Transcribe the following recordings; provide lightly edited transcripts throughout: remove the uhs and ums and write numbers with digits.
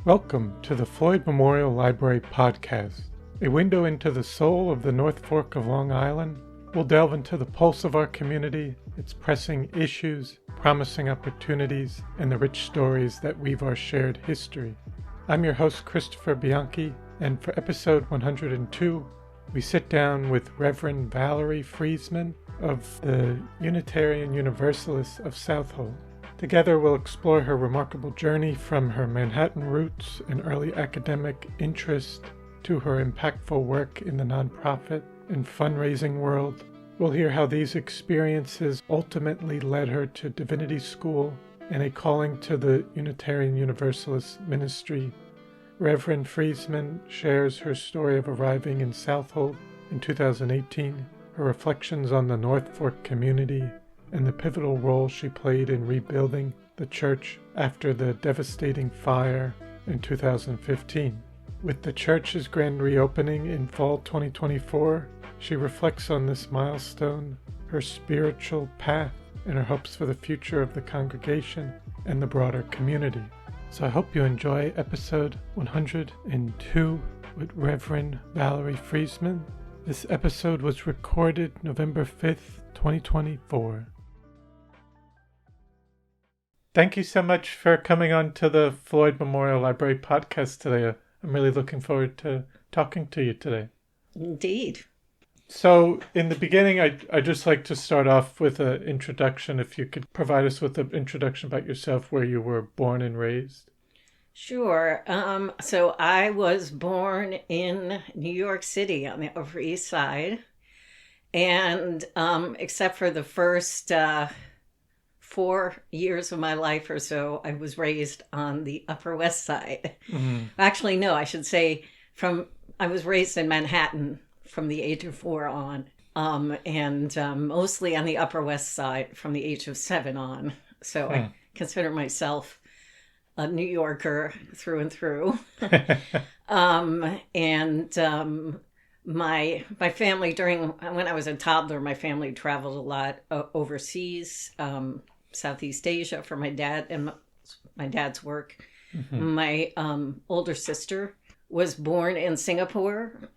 Welcome to the Floyd Memorial Library podcast, a window into the soul of the North Fork of Long Island. We'll delve into the pulse of our community, its pressing issues, promising opportunities, and the rich stories that weave our shared history. I'm your host, Christopher Bianchi, and for episode 102, we sit down with Reverend Valerie Freseman of the Unitarian Universalists of Southold. Together, we'll explore her remarkable journey from her Manhattan roots and early academic interest to her impactful work in the nonprofit and fundraising world. We'll hear how these experiences ultimately led her to Divinity School and a calling to the Unitarian Universalist ministry. Reverend Freseman shares her story of arriving in Southold in 2018, her reflections on the North Fork community, and the pivotal role she played in rebuilding the church after the devastating fire in 2015. With the church's grand reopening in fall 2024, she reflects on this milestone, her spiritual path, and her hopes for the future of the congregation and the broader community. So I hope you enjoy episode 102 with Reverend Valerie Freseman. This episode was recorded November 5th, 2024. Thank you so much for coming on to the Floyd Memorial Library podcast today. I'm really looking forward to talking to you today. Indeed. So in the beginning, I'd just like to start off with an introduction. If you could provide us with an introduction about yourself, where you were born and raised. Sure. So I was born in New York City on the Upper East Side. And except for the first 4 years of my life or so, I was raised on the Upper West Side. Mm-hmm. Actually, no, I should say I was raised in Manhattan from the age of 4 on, and mostly on the Upper West Side from the age of 7 on. So I consider myself a New Yorker through and through. My family, when I was a toddler, my family traveled a lot overseas, Southeast Asia for my dad and my dad's work. Mm-hmm. My older sister was born in Singapore.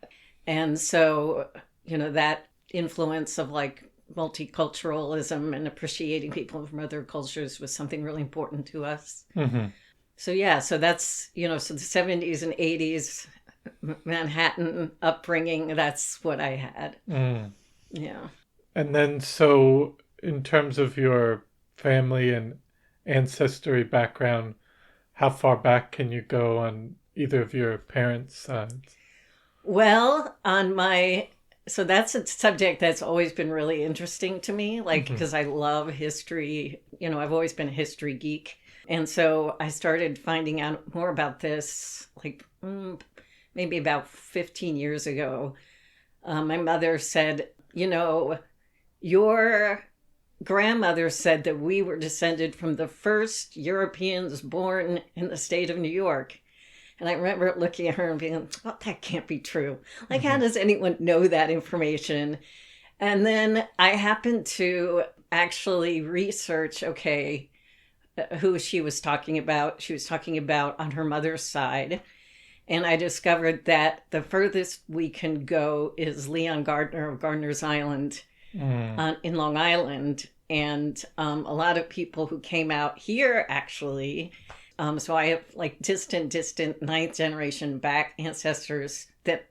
And so, that influence of like multiculturalism and appreciating people from other cultures was something really important to us. Mm-hmm. So that's, so the 70s and 80s Manhattan upbringing, that's what I had. Mm. Yeah. And then, so in terms of your family and ancestry background, how far back can you go on either of your parents' sides? Well, so that's a subject that's always been really interesting to me, because I love history. I've always been a history geek. And so I started finding out more about this, maybe about 15 years ago. My mother said, your grandmother said that we were descended from the first Europeans born in the state of New York. And I remember looking at her and being, oh, that can't be true. How does anyone know that information? And then I happened to actually research, who she was talking about. She was talking about on her mother's side. And I discovered that the furthest we can go is Leon Gardner of Gardner's Island in Long Island. And a lot of people who came out here, actually. So I have distant ninth generation back ancestors that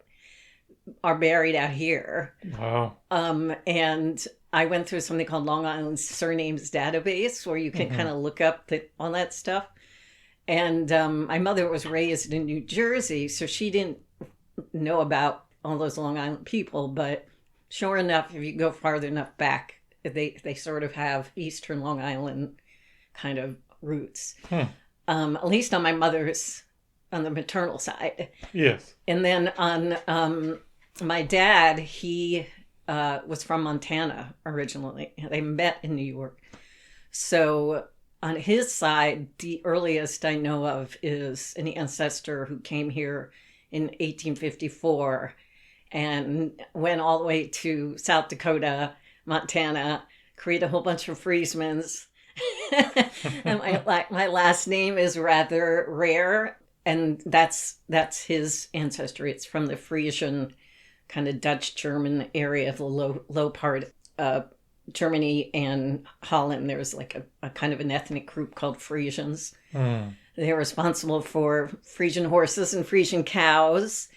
are buried out here. Wow. And I went through something called Long Island Surnames Database, where you can kind of look up all that stuff. And my mother was raised in New Jersey, so she didn't know about all those Long Island people. But sure enough, if you go farther enough back, they sort of have Eastern Long Island kind of roots. At least on my mother's, on the maternal side. Yes. And then on my dad, he was from Montana originally. They met in New York. So on his side, the earliest I know of is an ancestor who came here in 1854 and went all the way to South Dakota, Montana, created a whole bunch of Fresemans. And my last name is rather rare. and that's his ancestry. It's from the Frisian kind of Dutch German area of the low part of Germany and Holland. There's like a kind of an ethnic group called Frisians. They're responsible for Frisian horses and Frisian cows.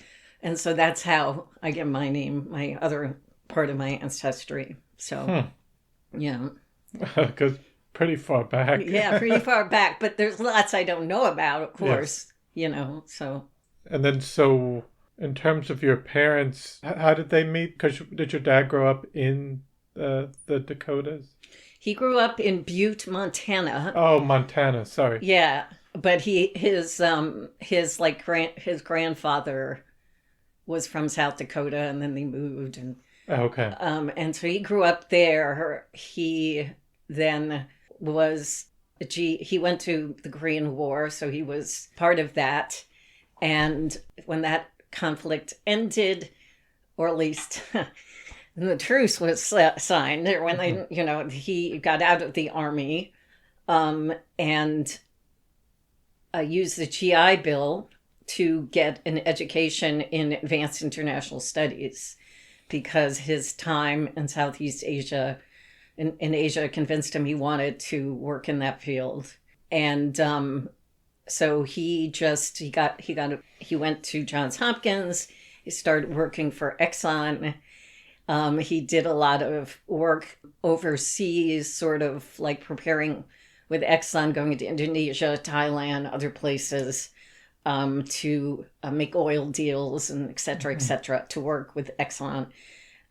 And so that's how I get my name, my other part of my ancestry. So, yeah. Goes pretty far back. Yeah, pretty far back. But there's lots I don't know about, of course, so. And then, so in terms of your parents, how did they meet? Because did your dad grow up in the Dakotas? He grew up in Butte, Montana. Oh, Montana. Sorry. Yeah, but his grandfather was from South Dakota, and then they moved, and okay. And so he grew up there. He then he went to the Korean War, so he was part of that. And when that conflict ended, or at least the truce was signed, or when they, he got out of the army, and used the GI Bill to get an education in advanced international studies, because his time in Southeast Asia, in Asia, convinced him he wanted to work in that field. And so he went to Johns Hopkins. He started working for Exxon. He did a lot of work overseas, sort of like preparing with Exxon, going to Indonesia, Thailand, other places, to make oil deals and et cetera, to work with Exxon.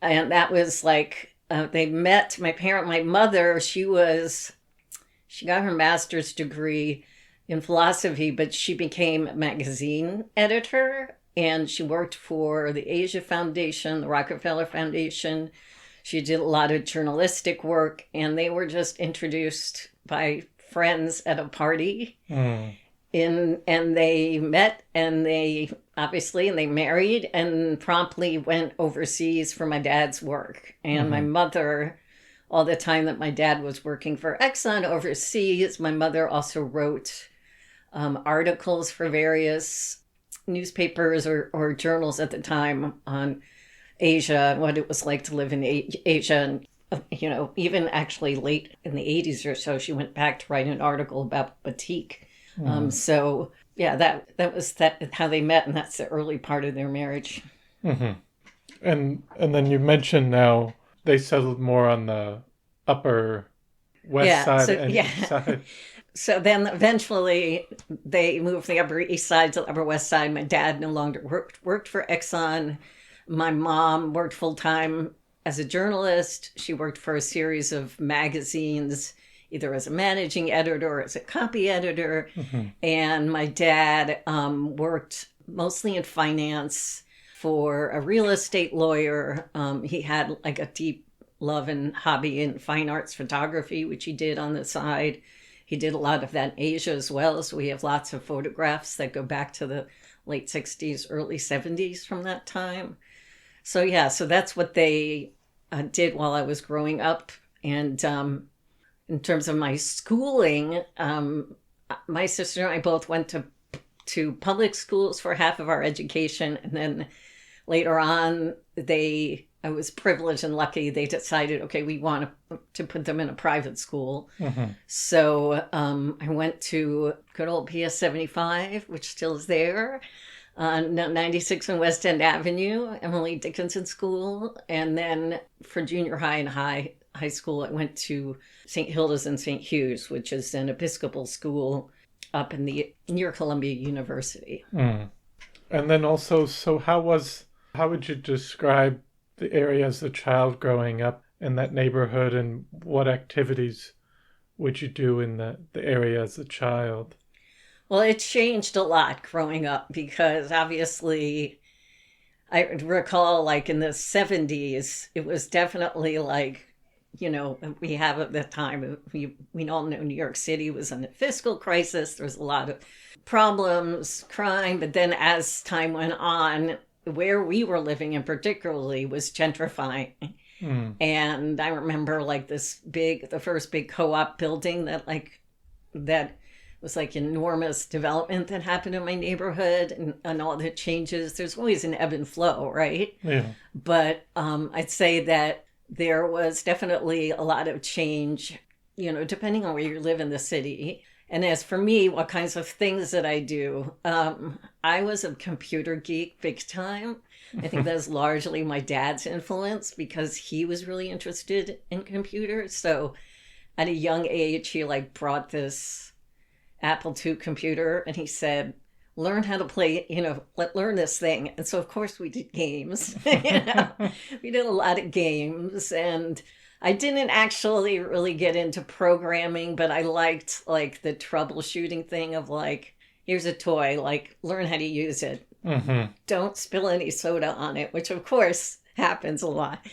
And that was like, they met, my mother, she got her master's degree in philosophy, but she became a magazine editor, and she worked for the Asia Foundation, the Rockefeller Foundation. She did a lot of journalistic work, and they were just introduced by friends at a party. And they met, and they married, and promptly went overseas for my dad's work. And my mother, all the time that my dad was working for Exxon overseas, my mother also wrote articles for various newspapers or journals at the time on Asia and what it was like to live in Asia. And, even actually late in the 80s or so, she went back to write an article about batik. So yeah, that was how they met, and that's the early part of their marriage. And then you mentioned now they settled more on the upper west side and east side. So then eventually they moved from the Upper East Side to the Upper West Side. My dad no longer worked for Exxon. My mom worked full-time as a journalist. She worked for a series of magazines, either as a managing editor or as a copy editor. And my dad worked mostly in finance for a real estate lawyer. He had like a deep love and hobby in fine arts photography, which he did on the side. He did a lot of that in Asia as well. So we have lots of photographs that go back to the late 60s, early 70s from that time. So yeah, so that's what they did while I was growing up. And in terms of my schooling, my sister and I both went to public schools for half of our education. And then later on, I was privileged and lucky. They decided, okay, we want to put them in a private school. So I went to good old PS 75, which still is there, 96 on West End Avenue, Emily Dickinson School. And then for junior high and high school, I went to St. Hilda's and St. Hugh's, which is an Episcopal school up near Columbia University. And then also, so how would you describe the area as a child growing up in that neighborhood, and what activities would you do in the area as a child? Well, it changed a lot growing up, because obviously I recall like in the 70s, it was definitely like, we have at the time, we all know New York City was in a fiscal crisis. There was a lot of problems, crime, but then as time went on, where we were living in particularly was gentrifying. And I remember like the first big co-op building that was like enormous development that happened in my neighborhood and all the changes. There's always an ebb and flow, right? Yeah. But I'd say that there was definitely a lot of change, depending on where you live in the city. And as for me, what kinds of things that I do, I was a computer geek big time. I think that's largely my dad's influence because he was really interested in computers. So at a young age, he like brought this Apple II computer and he said, learn how to play, learn this thing. And so, of course, we did games. We did a lot of games. And I didn't actually really get into programming, but I liked like the troubleshooting thing of like, here's a toy, like learn how to use it. Mm-hmm. Don't spill any soda on it, which of course happens a lot.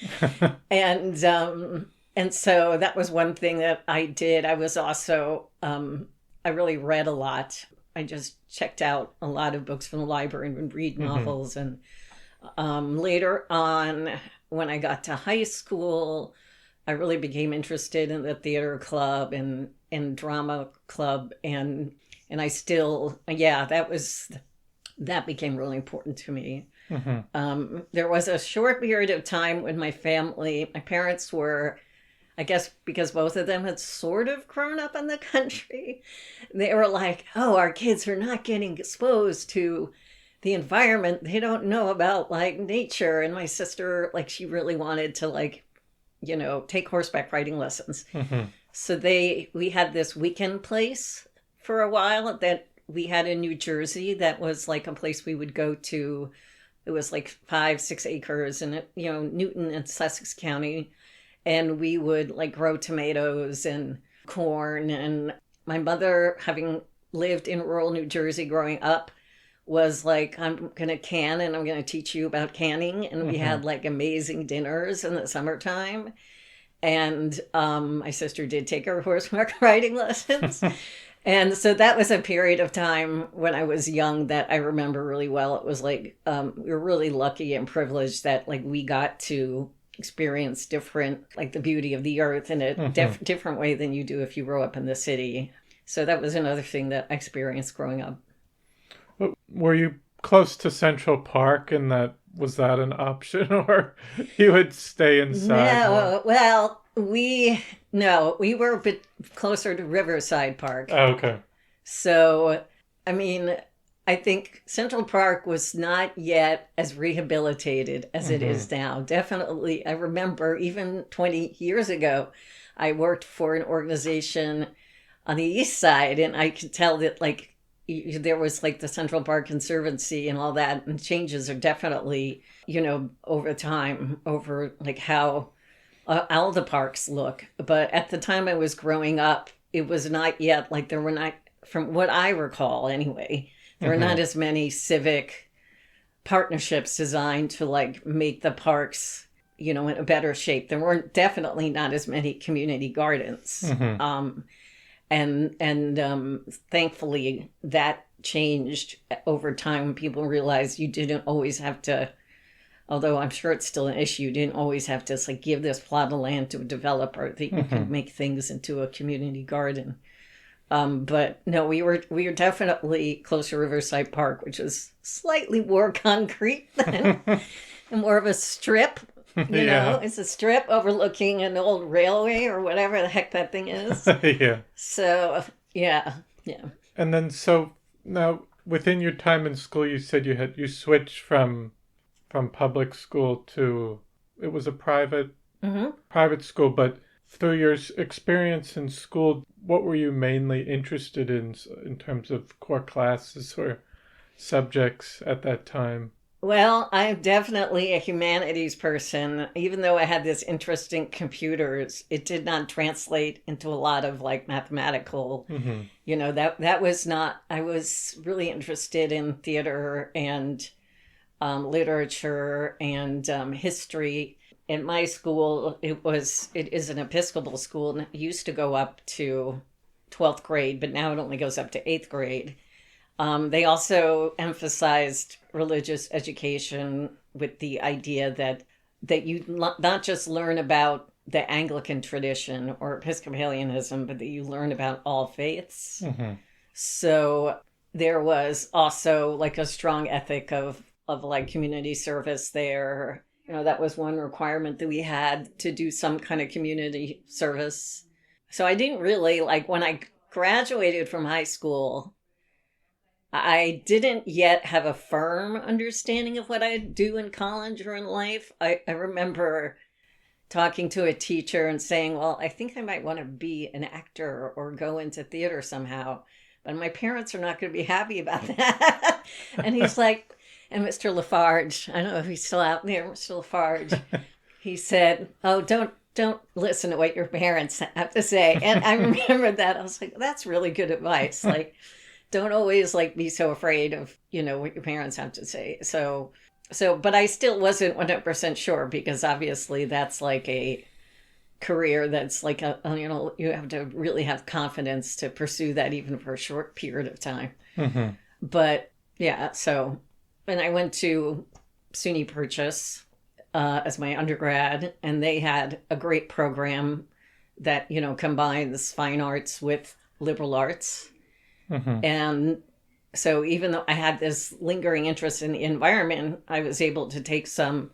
And so that was one thing that I did. I was also, I really read a lot. I just checked out a lot of books from the library and would read novels. And later on, when I got to high school, I really became interested in the theater club and drama club. And I still, that became really important to me. Mm-hmm. There was a short period of time when my parents were, I guess because both of them had sort of grown up in the country, they were like, oh, our kids are not getting exposed to the environment. They don't know about like nature. And my sister, like she really wanted to like, take horseback riding lessons. Mm-hmm. So we had this weekend place for a while that we had in New Jersey that was like a place we would go to. It was like 5-6 acres in Newton and Sussex County. And we would like grow tomatoes and corn. And my mother, having lived in rural New Jersey growing up, was like, I'm going to can and I'm going to teach you about canning. And we had like amazing dinners in the summertime. And my sister did take her horseback riding lessons. And so that was a period of time when I was young that I remember really well. It was like, we were really lucky and privileged that like we got to experience different, like the beauty of the earth in a different way than you do if you grow up in the city. So that was another thing that I experienced growing up. Were you close to Central Park and was that an option or you would stay inside? No, well, we were a bit closer to Riverside Park. Oh, okay. So, I mean, I think Central Park was not yet as rehabilitated as it is now. Definitely, I remember even 20 years ago, I worked for an organization on the east side, and I could tell that like there was like the Central Park Conservancy and all that, and changes are definitely, over time, over like how all the parks look. But at the time I was growing up, it was not yet like there were not, from what I recall anyway, there were not as many civic partnerships designed to like make the parks, in a better shape. There weren't definitely not as many community gardens. And thankfully that changed over time when people realized you didn't always have to, although I'm sure it's still an issue, you didn't always have to like give this plot of land to a developer that you could make things into a community garden. But no, we were definitely close to Riverside Park, which is slightly more concrete than and more of a strip. You know, it's a strip overlooking an old railway or whatever the heck that thing is. Yeah. So, yeah. And then, so now within your time in school, you said you switched from public school to, it was a private school, but through your experience in school, what were you mainly interested in terms of core classes or subjects at that time? Well, I'm definitely a humanities person. Even though I had this interest in computers, it did not translate into a lot of like mathematical, that was not, I was really interested in theater and literature and history. In my school, it is an Episcopal school, and it used to go up to 12th grade, but now it only goes up to 8th grade. They also emphasized religious education with the idea that you not just learn about the Anglican tradition or Episcopalianism, but that you learn about all faiths. So there was also like a strong ethic of like community service there. That was one requirement that we had to do some kind of community service. So I didn't really like when I graduated from high school, I didn't yet have a firm understanding of what I'd do in college or in life. I remember talking to a teacher and saying, well, I think I might want to be an actor or go into theater somehow. But my parents are not going to be happy about that. And he's like, and Mr. Lafarge, I don't know if he's still out there, Mr. Lafarge, he said, oh, don't listen to what your parents have to say. And I remember that. I was like, that's really good advice. Like, don't always like be so afraid of, what your parents have to say. So, but I still wasn't 100% sure because obviously that's like a career that's like you have to really have confidence to pursue that even for a short period of time. Mm-hmm. But yeah, and I went to SUNY Purchase as my undergrad, and they had a great program that, combines fine arts with liberal arts. Mm-hmm. And so even though I had this lingering interest in the environment, I was able to take some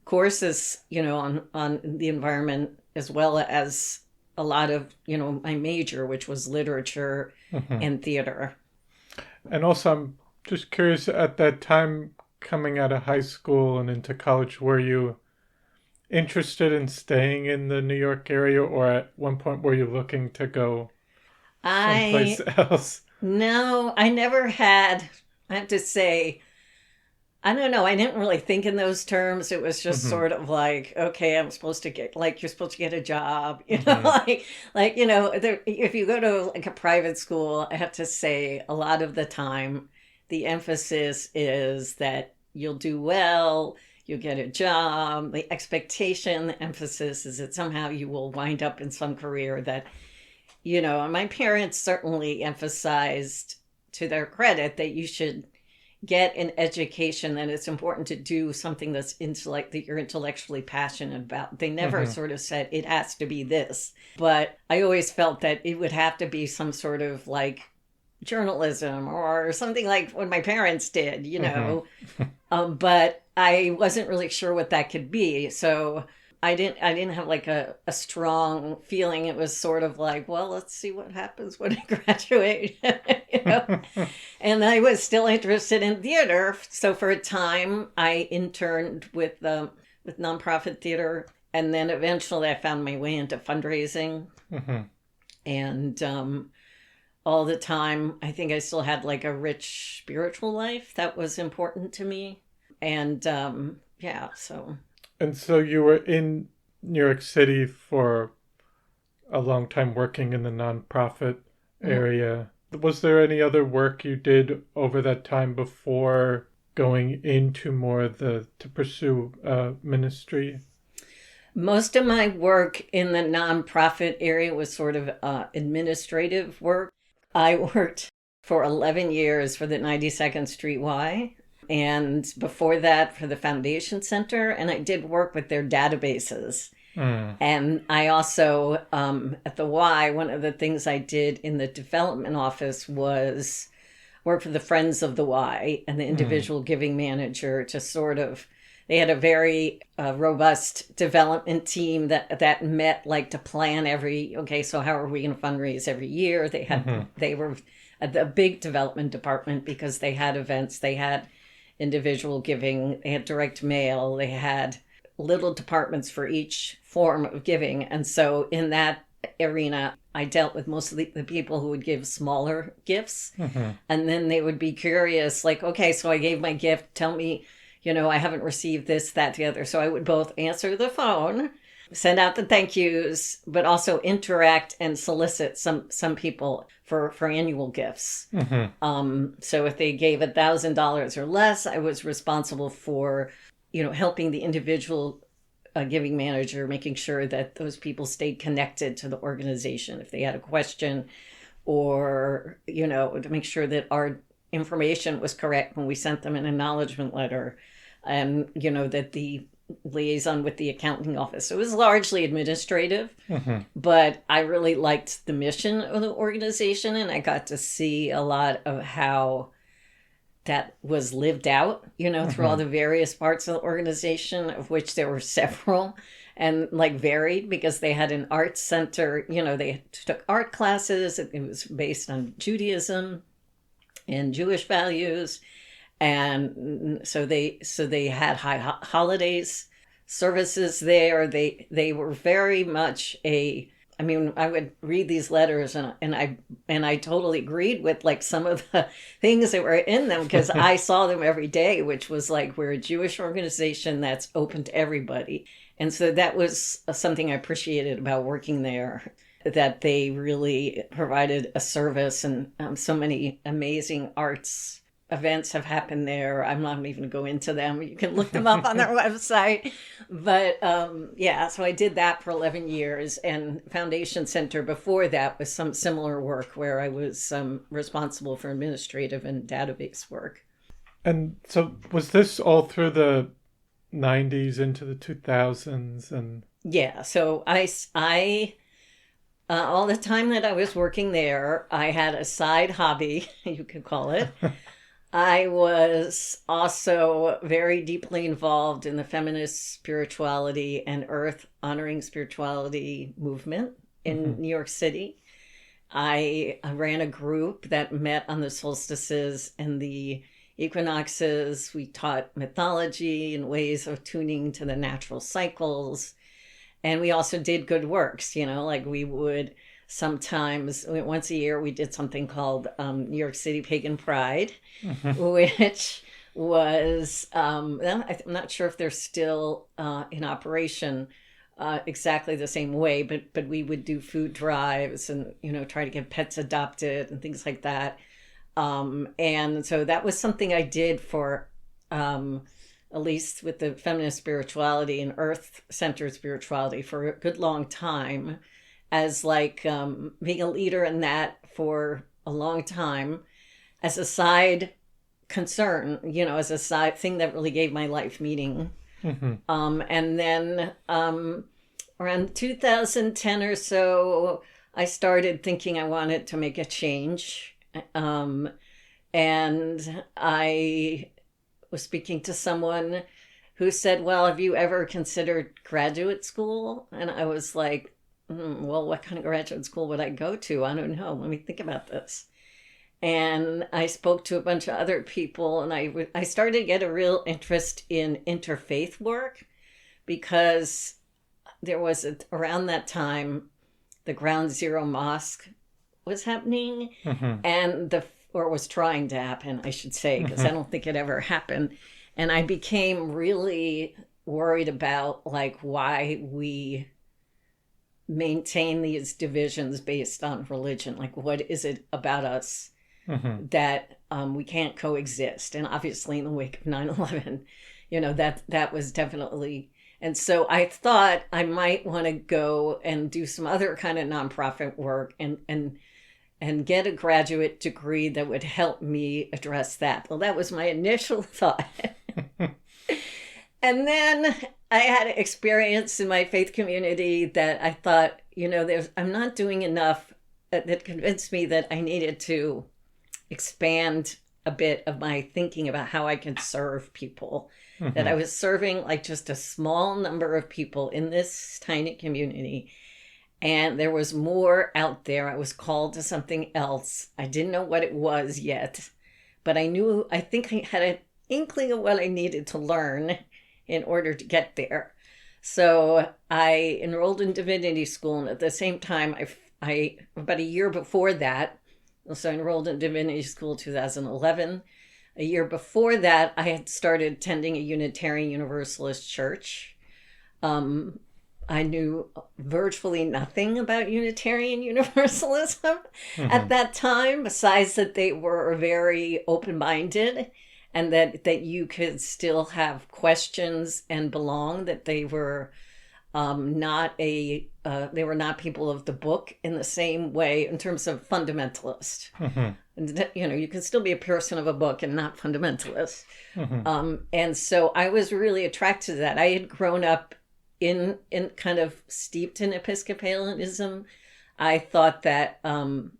courses, on the environment, as well as a lot of, my major, which was literature Mm-hmm. and theater. And also, I'm just curious, at that time, coming out of high school and into college, were you interested in staying in the New York area, or at one point were you looking to go someplace else? No, I never had, I have to say, I don't know. I didn't really think in those terms. It was just Mm-hmm. sort of like, okay, I'm supposed to get, like, you're supposed to get a job, Mm-hmm. if you go to like a private school, I have to say a lot of the time, the emphasis is that you'll do well, you'll get a job. The expectation, the emphasis is that somehow you will wind up in some career that, my parents certainly emphasized, to their credit, that you should get an education, that it's important to do something that you're intellectually passionate about. They never Mm-hmm. sort of said it has to be this, but I always felt that it would have to be some sort of like journalism or something like what my parents did, Mm-hmm. but I wasn't really sure what that could be. So I didn't have like a strong feeling. It was sort of like, well, let's see what happens when I graduate, And I was still interested in theater. So for a time I interned with nonprofit theater. And then eventually I found my way into fundraising. Mm-hmm. And all the time, I think I still had like a rich spiritual life that was important to me. And yeah, so. And so you were in New York City for a long time working in the nonprofit area. Was there any other work you did over that time before going into more to pursue ministry? Most of my work in the nonprofit area was sort of administrative work. I worked for 11 years for the 92nd Street Y, and before that for the Foundation Center, and I did work with their databases. Mm. And I also, at the Y, one of the things I did in the development office was work for the Friends of the Y and the individual giving manager to sort of, they had a very robust development team that met like to plan so how are we going to fundraise every year? They were a big development department because they had events, they had individual giving, they had direct mail, they had little departments for each form of giving. And so in that arena, I dealt with most of the people who would give smaller gifts. Mm-hmm. And then they would be curious, like, okay, so I gave my gift, tell me, I haven't received this, that, the other. So I would both answer the phone, send out the thank yous, but also interact and solicit some people for annual gifts. Mm-hmm. So if they gave $1,000 or less, I was responsible for helping the individual giving manager, making sure that those people stayed connected to the organization if they had a question, or, to make sure that our information was correct when we sent them an acknowledgement letter, and, that the liaison with the accounting office. So it was largely administrative, Mm-hmm. but I really liked the mission of the organization, and I got to see a lot of how that was lived out, through all the various parts of the organization, of which there were several, and like varied, because they had an art center. They took art classes. It was based on Judaism and Jewish values. And so they had high holidays, services there. They were very much I would read these letters, and I totally agreed with like some of the things that were in them, because I saw them every day, which was like, we're a Jewish organization that's open to everybody. And so that was something I appreciated about working there, that they really provided a service, and so many amazing arts events have happened there. I'm not even going to go into them. You can look them up on their website. But so I did that for 11 years. And Foundation Center before that was some similar work where I was responsible for administrative and database work. And so was this all through the 90s into the 2000s? And yeah, so I all the time that I was working there, I had a side hobby, you could call it. I was also very deeply involved in the feminist spirituality and earth honoring spirituality movement in New York City. I ran a group that met on the solstices and the equinoxes. We taught mythology and ways of tuning to the natural cycles. And we also did good works, like we would sometimes, once a year, we did something called New York City Pagan Pride, which was, I'm not sure if they're still in operation exactly the same way, but we would do food drives and, try to get pets adopted and things like that. And so that was something I did for, at least with the feminist spirituality and earth-centered spirituality, for a good long time, as like being a leader in that for a long time, as a side concern, as a side thing that really gave my life meaning. And then around 2010 or so, I started thinking I wanted to make a change. And I was speaking to someone who said, well, have you ever considered graduate school? And I was like, well, what kind of graduate school would I go to? I don't know. Let me think about this. And I spoke to a bunch of other people, and I started to get a real interest in interfaith work, because there was around that time, the Ground Zero Mosque was happening, and or was trying to happen, I should say, because I don't think it ever happened. And I became really worried about like why we maintain these divisions based on religion. Like, what is it about us that we can't coexist? And obviously in the wake of 9/11, that was definitely. And so I thought I might want to go and do some other kind of nonprofit work and get a graduate degree that would help me address that. Well, that was my initial thought. And then I had an experience in my faith community that I thought, I'm not doing enough, that convinced me that I needed to expand a bit of my thinking about how I can serve people. That I was serving like just a small number of people in this tiny community. And there was more out there. I was called to something else. I didn't know what it was yet, but I think I had an inkling of what I needed to learn in order to get there. So I enrolled in Divinity School, and at the same time, I about a year before that, so I enrolled in Divinity School 2011. A year before that, I had started attending a Unitarian Universalist church. I knew virtually nothing about Unitarian Universalism at that time, besides that they were very open-minded and that you could still have questions and belong, that they were not they were not people of the book in the same way in terms of fundamentalist. And, you can still be a person of a book and not fundamentalist. And so I was really attracted to that. I had grown up in kind of steeped in Episcopalianism. I thought that the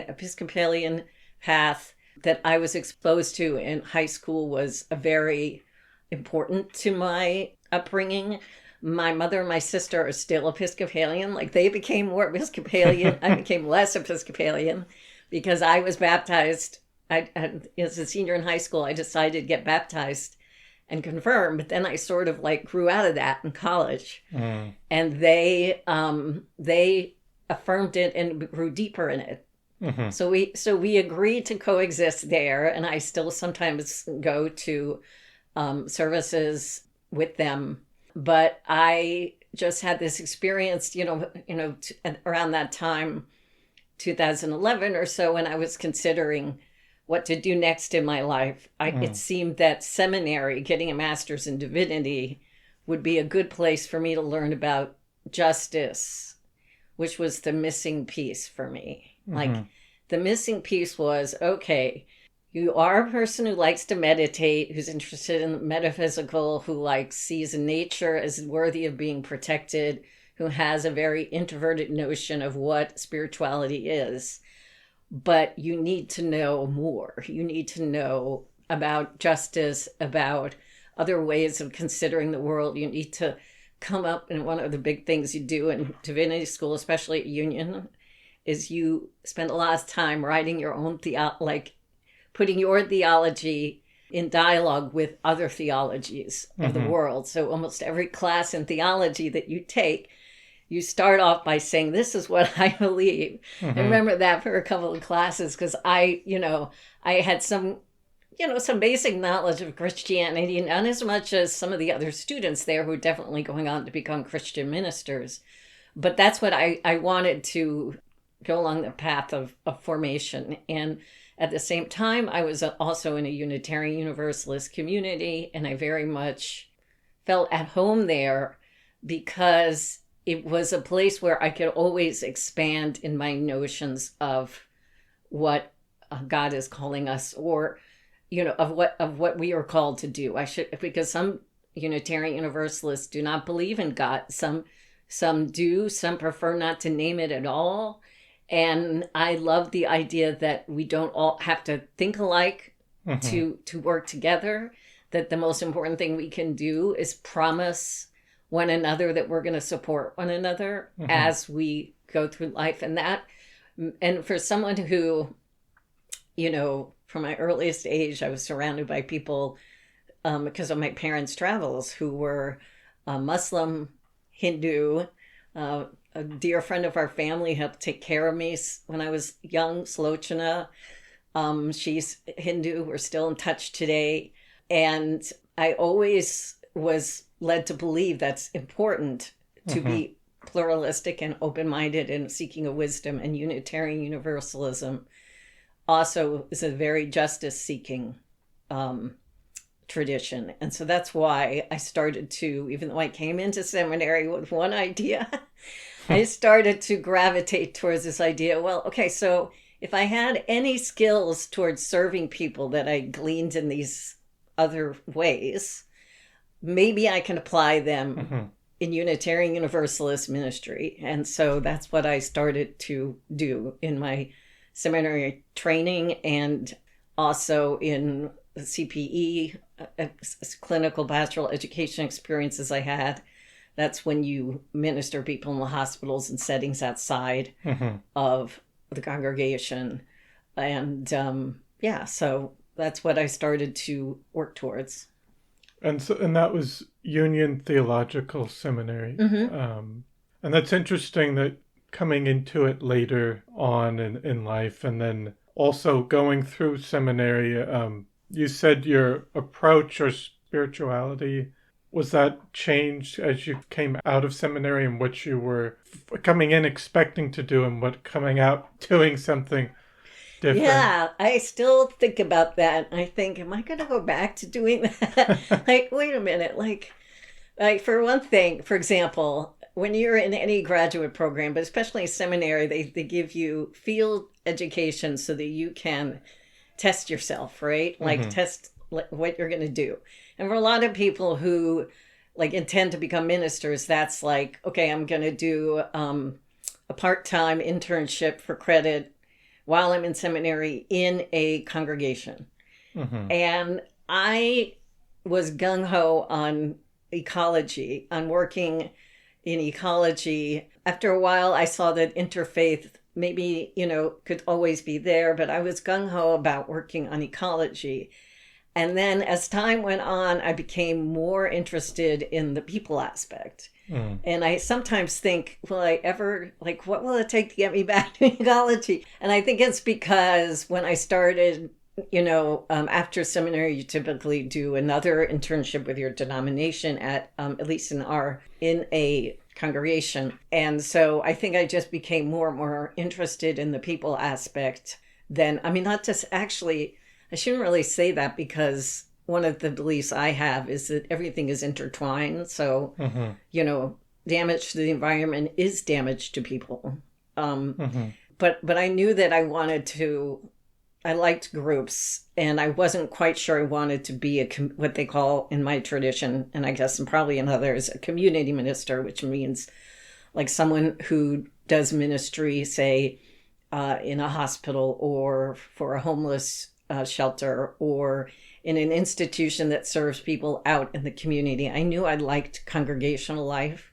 Episcopalian path that I was exposed to in high school was a very important to my upbringing. My mother and my sister are still Episcopalian. Like, they became more Episcopalian. I became less Episcopalian because I was baptized. As a senior in high school, I decided to get baptized and confirmed. But then I sort of like grew out of that in college. And they affirmed it and grew deeper in it. So we agreed to coexist there. And I still sometimes go to services with them. But I just had this experience, around that time, 2011 or so, when I was considering what to do next in my life. It seemed that seminary, getting a master's in divinity, would be a good place for me to learn about justice, which was the missing piece for me. Like, the missing piece was, okay, you are a person who likes to meditate, who's interested in the metaphysical, who sees nature as worthy of being protected, who has a very introverted notion of what spirituality is. But you need to know more. You need to know about justice, about other ways of considering the world. You need to come up, and one of the big things you do in divinity school, especially at Union, is you spend a lot of time writing your own putting your theology in dialogue with other theologies of the world. So almost every class in theology that you take, you start off by saying, this is what I believe. I remember that for a couple of classes because I had some basic knowledge of Christianity, not as much as some of the other students there who were definitely going on to become Christian ministers. But that's what I wanted to go along the path of formation. And at the same time, I was also in a Unitarian Universalist community, and I very much felt at home there because it was a place where I could always expand in my notions of what God is calling us, or of what we are called to do. Because some Unitarian Universalists do not believe in God. Some do. Some prefer not to name it at all. And I love the idea that we don't all have to think alike to work together, that the most important thing we can do is promise one another that we're going to support one another as we go through life. And for someone who, from my earliest age, I was surrounded by people because of my parents' travels who were Muslim, Hindu. A dear friend of our family helped take care of me when I was young, Slochana. She's Hindu. We're still in touch today. And I always was led to believe that's important to be pluralistic and open-minded and seeking a wisdom. And Unitarian Universalism also is a very justice-seeking tradition. And so that's why I started to, even though I came into seminary with one idea, I started to gravitate towards this idea. Well, okay, so if I had any skills towards serving people that I gleaned in these other ways, maybe I can apply them in Unitarian Universalist ministry. And so that's what I started to do in my seminary training, and also in the CPE, clinical pastoral education experiences I had. That's when you minister people in the hospitals and settings outside of the congregation. And so that's what I started to work towards. And that was Union Theological Seminary. And that's interesting that coming into it later on in life, and then also going through seminary, you said your approach or spirituality, was that changed as you came out of seminary, and what you were coming in expecting to do and what coming out doing something different? Yeah, I still think about that. I think, am I going to go back to doing that? Wait a minute. Like, for one thing, for example, when you're in any graduate program, but especially seminary, they give you field education so that you can test yourself, right? Like, test what you're going to do. And for a lot of people who like intend to become ministers, that's like, okay, I'm going to do a part-time internship for credit while I'm in seminary in a congregation. And I was gung-ho on ecology, on working in ecology. After a while, I saw that interfaith maybe, could always be there, but I was gung-ho about working on ecology. And then as time went on, I became more interested in the people aspect. And I sometimes think, will I ever, like, what will it take to get me back to ecology? And I think it's because when I started, after seminary, you typically do another internship with your denomination at least in a congregation. And so I think I just became more and more interested in the people aspect than, not just actually, I shouldn't really say that because one of the beliefs I have is that everything is intertwined. So, damage to the environment is damage to people. But I knew that I liked groups, and I wasn't quite sure I wanted to be what they call in my tradition, and I guess and probably in others, a community minister, which means like someone who does ministry, say, in a hospital or for a homeless shelter or in an institution that serves people out in the community. I knew I liked congregational life.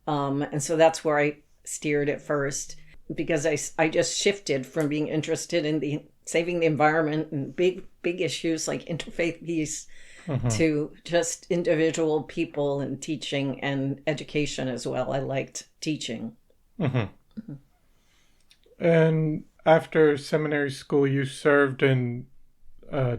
And so that's where I steered at first, because I just shifted from being interested in saving the environment and big issues like interfaith peace to just individual people and teaching and education as well. I liked teaching. And after seminary school, you served in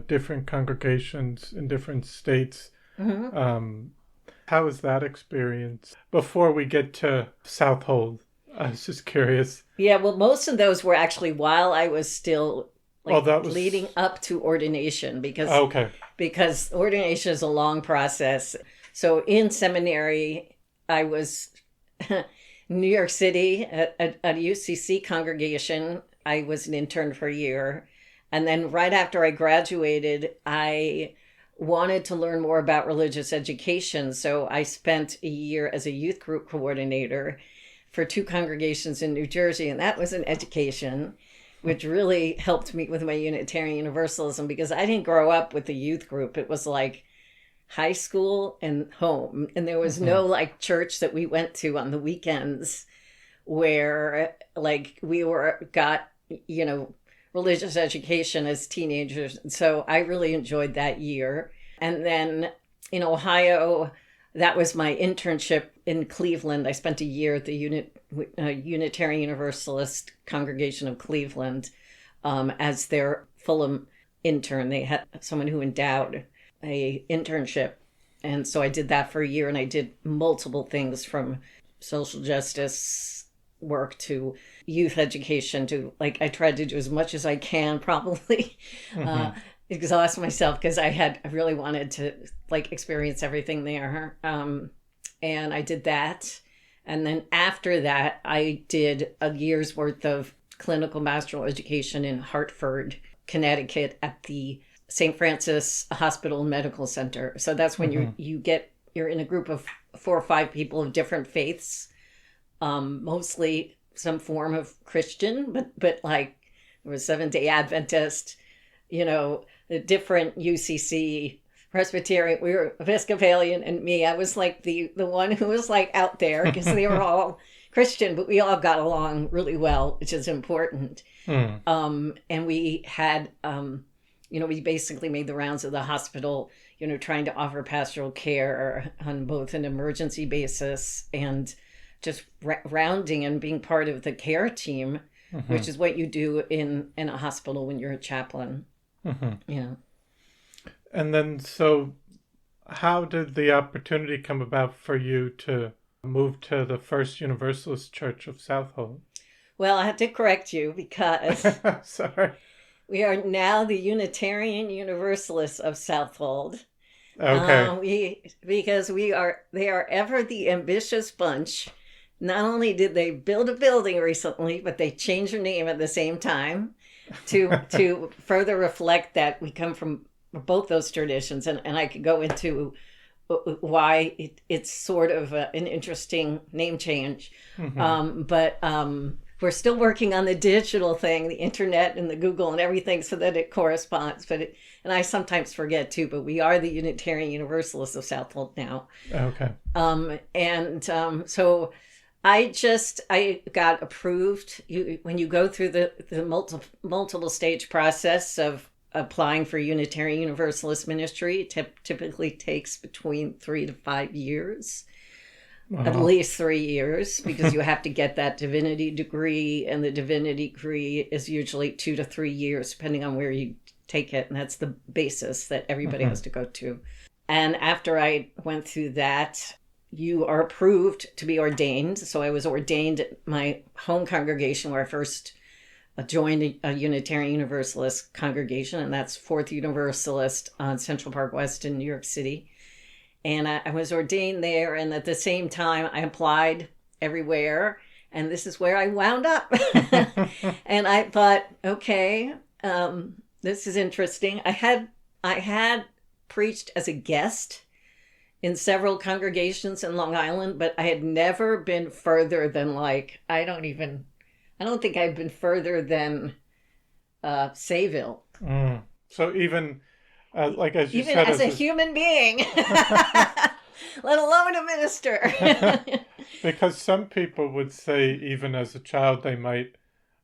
different congregations in different states. How was that experience? Before we get to Southold, I was just curious. Yeah, well, most of those were actually while I was still leading up to ordination, because ordination is a long process. So in seminary, I was New York City at a UCC congregation. I was an intern for a year. And then right after I graduated, I wanted to learn more about religious education. So I spent a year as a youth group coordinator for 2 congregations in New Jersey. And that was an education, which really helped me with my Unitarian Universalism, because I didn't grow up with the youth group. It was like high school and home. And there was no like church that we went to on the weekends where like we got religious education as teenagers. So I really enjoyed that year. And then in Ohio, that was my internship in Cleveland. I spent a year at the Unitarian Universalist congregation of Cleveland as their Fulham intern. They had someone who endowed a internship. And so I did that for a year, and I did multiple things from social justice work to youth education to I tried to do as much as I can, probably exhaust myself, because I really wanted to experience everything there. And I did that. And then after that, I did a year's worth of clinical pastoral education in Hartford, Connecticut at the St. Francis Hospital and Medical Center. So that's when you're in a group of 4 or 5 people of different faiths, mostly some form of Christian, but like there was Seventh-day Adventist, the different UCC, Presbyterian, we were Episcopalian, and me. I was like the one who was like out there, because they were all Christian, but we all got along really well, which is important. And we had, we basically made the rounds of the hospital, trying to offer pastoral care on both an emergency basis and just rounding and being part of the care team, which is what you do in a hospital when you're a chaplain. Yeah. And then, so how did the opportunity come about for you to move to the First Universalist Church of Southold? Well, I have to correct you, because sorry, we are now the Unitarian Universalists of Southold. Okay. Because they are ever the ambitious bunch. Not only did they build a building recently, but they changed their name at the same time to further reflect that we come from both those traditions. And I could go into why it's sort of an interesting name change. But we're still working on the digital thing, the internet and the Google and everything so that it corresponds. And I sometimes forget too, but we are the Unitarian Universalists of Southold now. Okay. So I got approved. When you go through the multiple stage process of applying for Unitarian Universalist ministry, it typically takes between 3 to 5 years. At least 3 years, because you have to get that divinity degree, and the divinity degree is usually 2 to 3 years, depending on where you take it. And that's the basis that everybody has to go to. And after I went through that, you are approved to be ordained. So I was ordained at my home congregation where I first joined a Unitarian Universalist congregation, and that's Fourth Universalist on Central Park West in New York City. And I was ordained there, and at the same time, I applied everywhere, and this is where I wound up. And I thought, okay, this is interesting. I had preached as a guest in several congregations in Long Island, but I had never been further than I don't think I've been further than Sayville. So even... as you even said, as a human being, let alone a minister. Because some people would say even as a child they might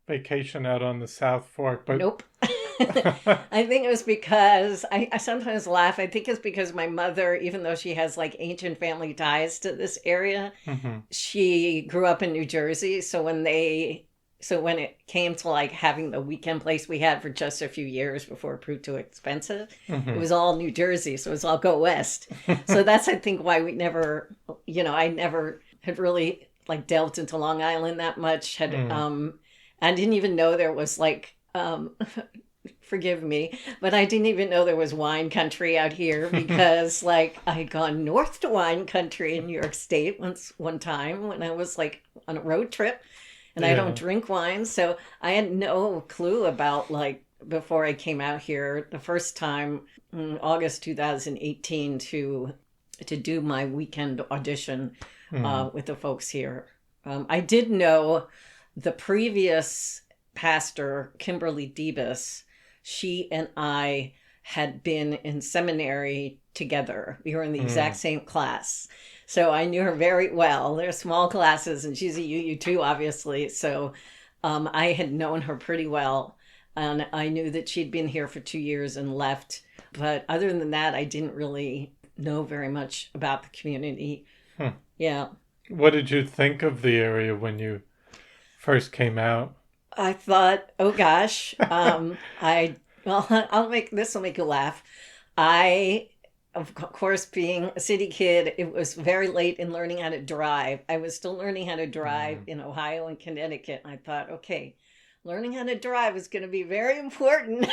vacation out on the South Fork, but nope. I think it was because I sometimes laugh. I think it's because my mother, even though she has ancient family ties to this area, she grew up in New Jersey. So when it came to having the weekend place we had for just a few years before it proved too expensive, it was all New Jersey. So it was all go west. So that's, I think, why we never, I never had really delved into Long Island that much. I didn't even know there was forgive me, but I didn't even know there was wine country out here because I had gone north to wine country in New York State one time when I was on a road trip. And I don't drink wine, so I had no clue about, before I came out here the first time in August 2018 to do my weekend audition with the folks here. I did know the previous pastor, Kimberly Debus. She and I had been in seminary together. We were in the exact same class. So I knew her very well. They're small classes, and she's a UU too, obviously. So I had known her pretty well, and I knew that she'd been here for 2 years and left. But other than that, I didn't really know very much about the community. Yeah. What did you think of the area when you first came out? I thought, oh gosh, this will make you laugh. Of course, being a city kid, it was very late in learning how to drive. I was still learning how to drive in Ohio and Connecticut. And I thought, okay, learning how to drive is going to be very important.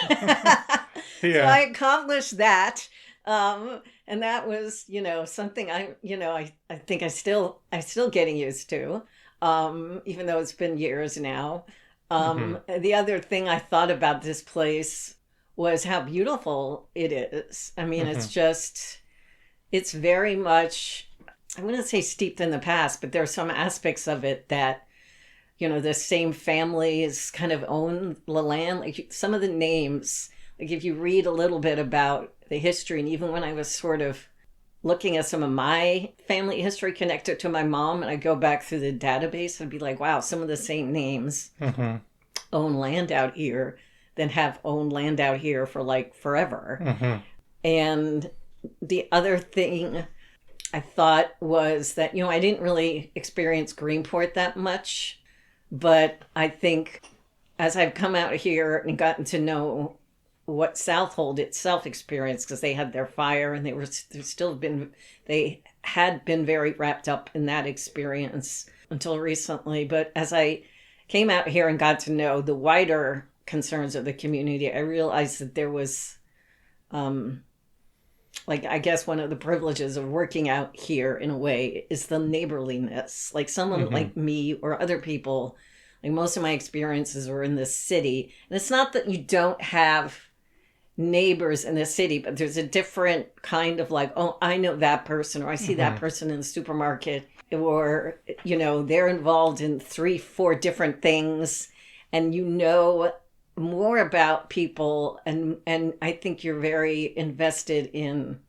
So I accomplished that. And that was, something I think I still getting used to, even though it's been years now. The other thing I thought about this place was how beautiful it is. I mean, it's very much, I wouldn't say steeped in the past, but there are some aspects of it that, the same families kind of own the land. Some of the names, if you read a little bit about the history, and even when I was sort of looking at some of my family history connected to my mom, and I go back through the database, I'd be like, wow, some of the same names own land out here than have owned land out here for forever. And the other thing I thought was that, I didn't really experience Greenport that much, but I think as I've come out here and gotten to know what Southold itself experienced, because they had their fire and they had been very wrapped up in that experience until recently. But as I came out here and got to know the wider concerns of the community, I realized that there was like, I guess one of the privileges of working out here in a way is the neighborliness. Like someone like me or other people, like most of my experiences were in this city. And it's not that you don't have neighbors in the city, but there's a different kind of like, oh, I know that person, or I see that person in the supermarket, or, you know, they're involved in 3-4 different things, and you know more about people, and I think you're very invested in,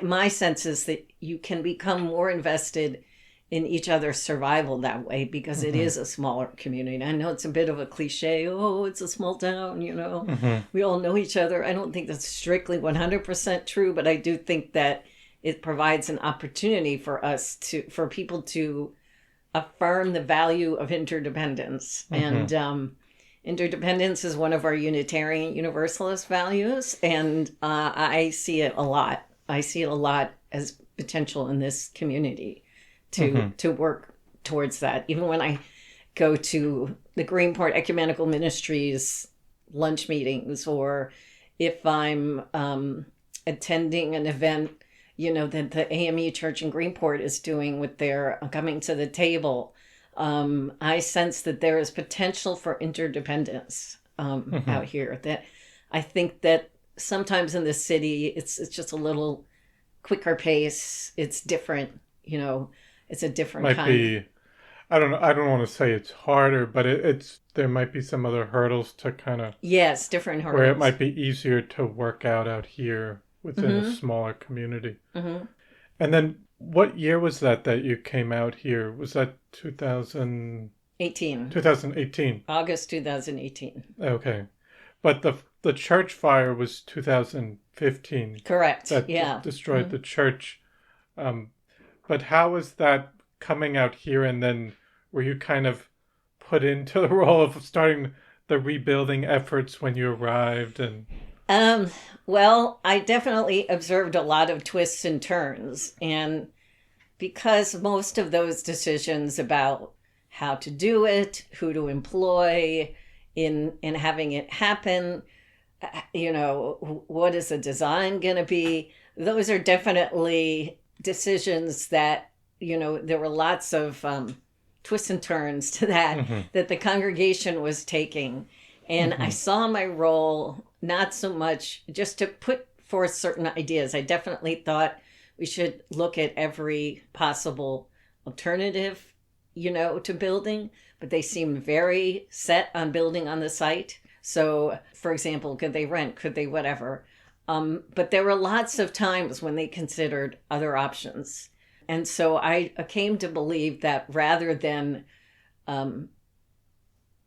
my sense is that you can become more invested in each other's survival that way, because it is a smaller community. I know it's a bit of a cliche, oh, it's a small town, you know, we all know each other. I don't think that's strictly 100% true, but I do think that it provides an opportunity for for people to affirm the value of interdependence. And interdependence is one of our Unitarian Universalist values, and I see it a lot. I see it a lot as potential in this community to work towards that. Even when I go to the Greenport Ecumenical Ministries lunch meetings, or if I'm attending an event, you know, that the AME Church in Greenport is doing with their Coming to the Table, I sense that there is potential for interdependence out here. That I think that sometimes in the city, it's just a little quicker pace. It's different, you know. It's a different Might kind. be, I don't know. I don't want to say it's harder, but there might be some other hurdles to kind of, Yes, different hurdles. where it might be easier to work out here within a smaller community. And then what year was that you came out here? Was that 18. 2018? August 2018. Okay. But the church fire was 2015. Correct. That destroyed the church. But how was that coming out here, and then were you kind of put into the role of starting the rebuilding efforts when you arrived? And well, I definitely observed a lot of twists and turns, and because most of those decisions about how to do it, who to employ in having it happen, you know, what is the design going to be, those are definitely decisions that, you know, there were lots of twists and turns to that that the congregation was taking. And I saw my role not so much just to put forth certain ideas. I definitely thought we should look at every possible alternative, you know, to building, but they seemed very set on building on the site. So, for example, could they rent? Could they whatever? But there were lots of times when they considered other options. And so I came to believe that rather than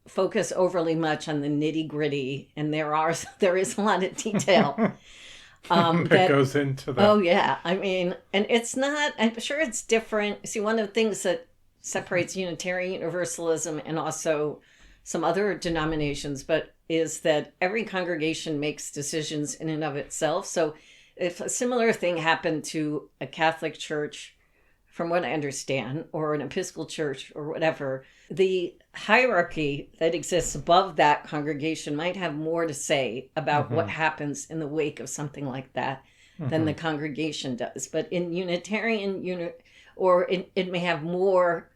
focus overly much on the nitty gritty, and there is a lot of detail that goes into that. Oh yeah, I mean, and it's not, I'm sure it's different. See, one of the things that separates Unitarian Universalism and also some other denominations, but is that every congregation makes decisions in and of itself. So if a similar thing happened to a Catholic church, from what I understand, or an Episcopal church or whatever, the hierarchy that exists above that congregation might have more to say about what happens in the wake of something like that than the congregation does. But in Unitarian, it may have more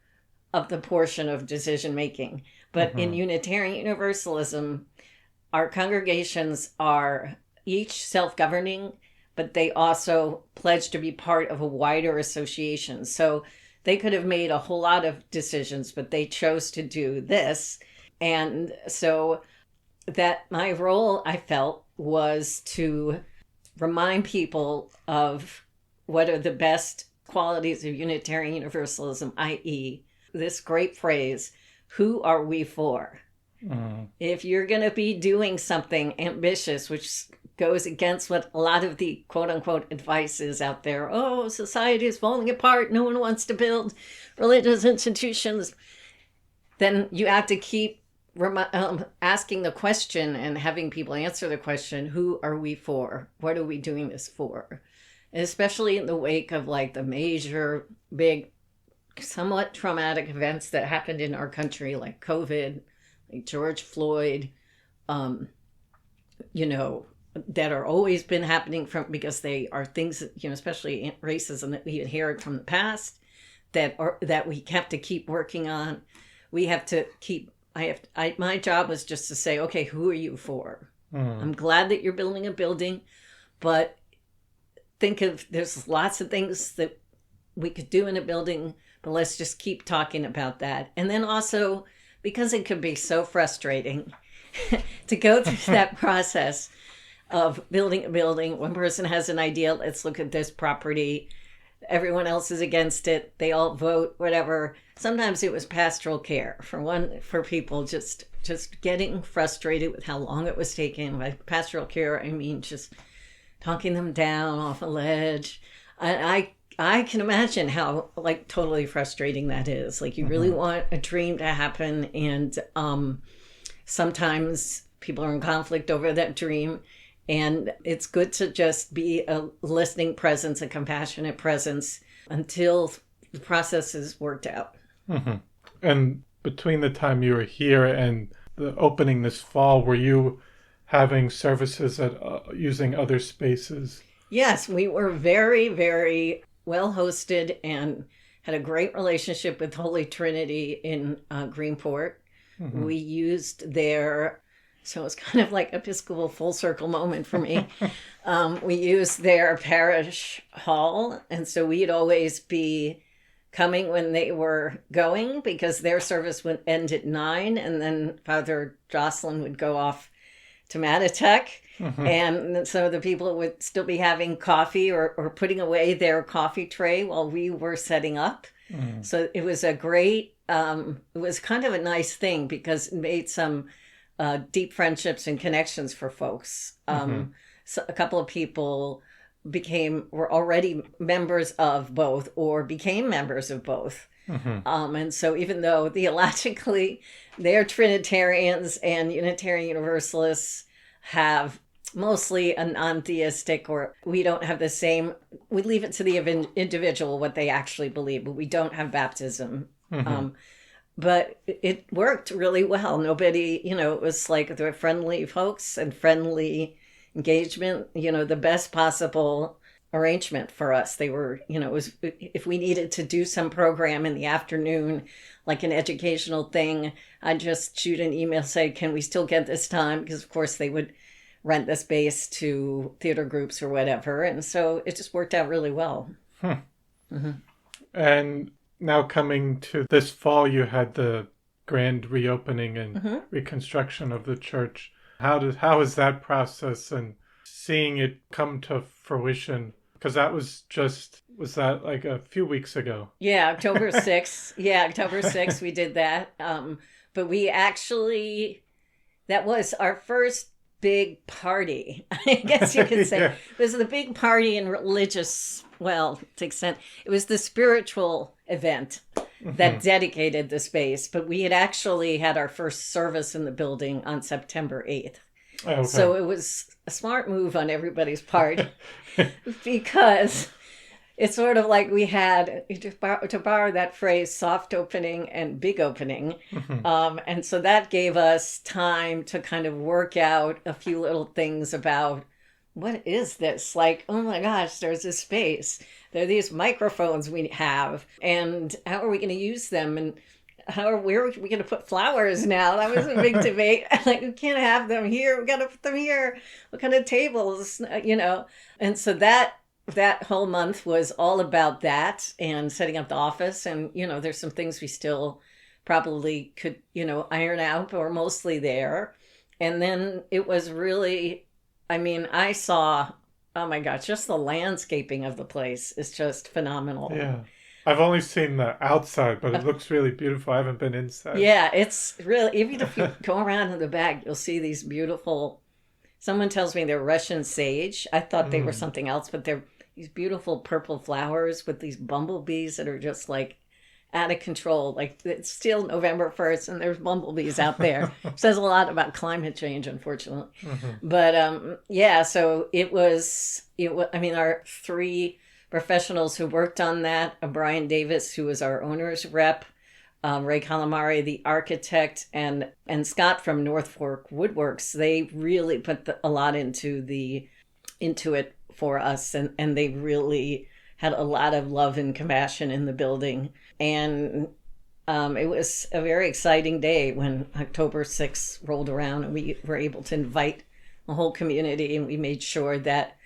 of the portion of decision making. But in Unitarian Universalism, our congregations are each self-governing, but they also pledge to be part of a wider association. So they could have made a whole lot of decisions, but they chose to do this. And so that my role, I felt, was to remind people of what are the best qualities of Unitarian Universalism, i.e., this great phrase, who are we for? If you're going to be doing something ambitious, which goes against what a lot of the quote-unquote advice is out there, oh, society is falling apart, no one wants to build religious institutions, then you have to keep asking the question and having people answer the question, who are we for? What are we doing this for? And especially in the wake of like the major, big, somewhat traumatic events that happened in our country, like COVID, like George Floyd, you know, that are always been happening because they are things that, especially racism that we inherit from the past that we have to keep working on. We have to keep, my job was just to say, okay, who are you for? I'm glad that you're building a building, but there's lots of things that we could do in a building, but let's just keep talking about that. And then also, because it could be so frustrating to go through that process of building a building. One person has an idea, let's look at this property. Everyone else is against it. They all vote, whatever. Sometimes it was pastoral care for people just getting frustrated with how long it was taking. By pastoral care, I mean just talking them down off a ledge. I can imagine how totally frustrating that is. You really want a dream to happen, and sometimes people are in conflict over that dream. And it's good to just be a listening presence, a compassionate presence until the process is worked out. Mm-hmm. And between the time you were here and the opening this fall, were you having services at using other spaces? Yes, we were very, very well hosted and had a great relationship with Holy Trinity in Greenport. Mm-hmm. We used their... So it's kind of like Episcopal full circle moment for me. We used their parish hall. And so we'd always be coming when they were going, because their service would end at 9. And then Father Jocelyn would go off to Matitech. Mm-hmm. And so the people would still be having coffee or putting away their coffee tray while we were setting up. Mm. So it was a great, it was kind of a nice thing because it made some deep friendships and connections for folks. So a couple of people were already members of both or became members of both. Mm-hmm. And so even though theologically they're Trinitarians and Unitarian Universalists have mostly a non-theistic, or we don't have the same, we leave it to the individual what they actually believe, but we don't have baptism. Mm-hmm. But it worked really well. Nobody, it was they were friendly folks and friendly engagement, the best possible arrangement for us. They were, it was, if we needed to do some program in the afternoon, like an educational thing, I'd just shoot an email, say, can we still get this time? Because of course they would rent the space to theater groups or whatever. And so it just worked out really well. Mm-hmm. And now coming to this fall, you had the grand reopening and mm-hmm. reconstruction of the church. How is that process and seeing it come to fruition? Because that was that like a few weeks ago? Yeah, October 6th. October 6th we did that. But we actually, that was our first big party, I guess you could say. Yeah. It was the big party in religious, to extent. It was the spiritual event that mm-hmm. dedicated the space. But we had actually had our first service in the building on September 8th. Oh, okay. So it was a smart move on everybody's part because it's sort of like we had, to borrow that phrase, soft opening and big opening. Mm-hmm. And so that gave us time to kind of work out a few little things about what is this? Oh my gosh, there's this space. There are these microphones we have, and how are we going to use them? And where are we going to put flowers now? That was a big debate. We can't have them here. We got to put them here. What kind of tables, And so that whole month was all about that and setting up the office. And, there's some things we still probably could, iron out, but we're mostly there. And then it was really, I saw, oh my gosh, just the landscaping of the place is just phenomenal. Yeah. I've only seen the outside, but it looks really beautiful. I haven't been inside. Yeah, it's really, even if you go around in the back, you'll see these beautiful, someone tells me they're Russian sage. I thought they were something else, but they're these beautiful purple flowers with these bumblebees that are just out of control. It's still November 1st and there's bumblebees out there. Says a lot about climate change, unfortunately. Mm-hmm. But so it was, our 3 professionals who worked on that, Brian Davis, who was our owner's rep, Ray Calamari, the architect, and Scott from North Fork Woodworks, they really put a lot into it for us, and they really had a lot of love and compassion in the building. And it was a very exciting day when October 6th rolled around, and we were able to invite the whole community, and we made sure that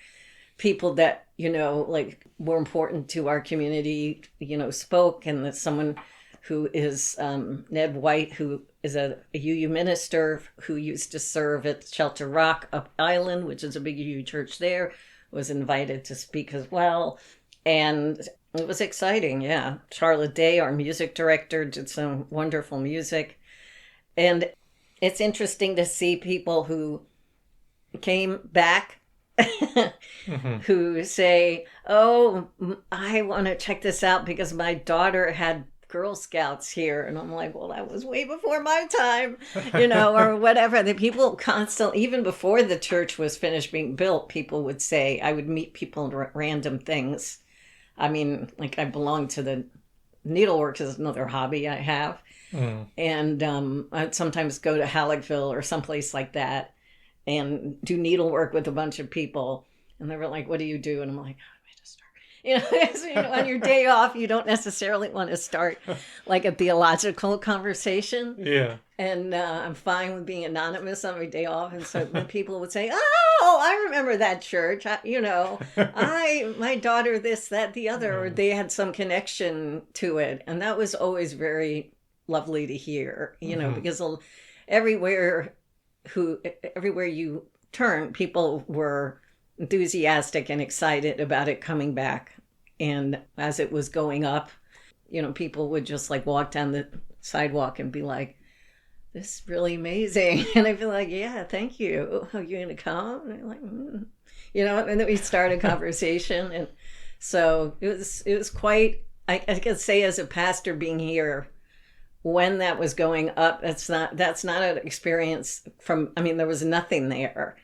people that, like, were important to our community, spoke, and that someone who is Ned White, who is a UU minister who used to serve at Shelter Rock up Island, which is a big UU church there, was invited to speak as well. And it was exciting, yeah. Charlotte Day, our music director, did some wonderful music. And it's interesting to see people who came back who say, oh, I want to check this out because my daughter had Girl Scouts here. And I'm like, well, that was way before my time, or whatever. The people constantly, even before the church was finished being built, people would say, I would meet people in random things. I mean, like, I belong to the needlework is another hobby I have. And I'd sometimes go to Halleckville or someplace like that and do needlework with a bunch of people. And they were like, what do you do? And I'm like, on your day off, you don't necessarily want to start like a theological conversation. Yeah. And I'm fine with being anonymous on my day off. And so when people would say, oh, I remember that church, my daughter, this, that, the other, or they had some connection to it. And that was always very lovely to hear, because everywhere you turn, people were enthusiastic and excited about it coming back. And as it was going up, people would just like walk down the sidewalk and be like, this is really amazing. And I'd be like, yeah, thank you. Are you going to come? And I'm like, and then we started a conversation. And so it was quite, I could say as a pastor being here, when that was going up, that's not an experience there was nothing there.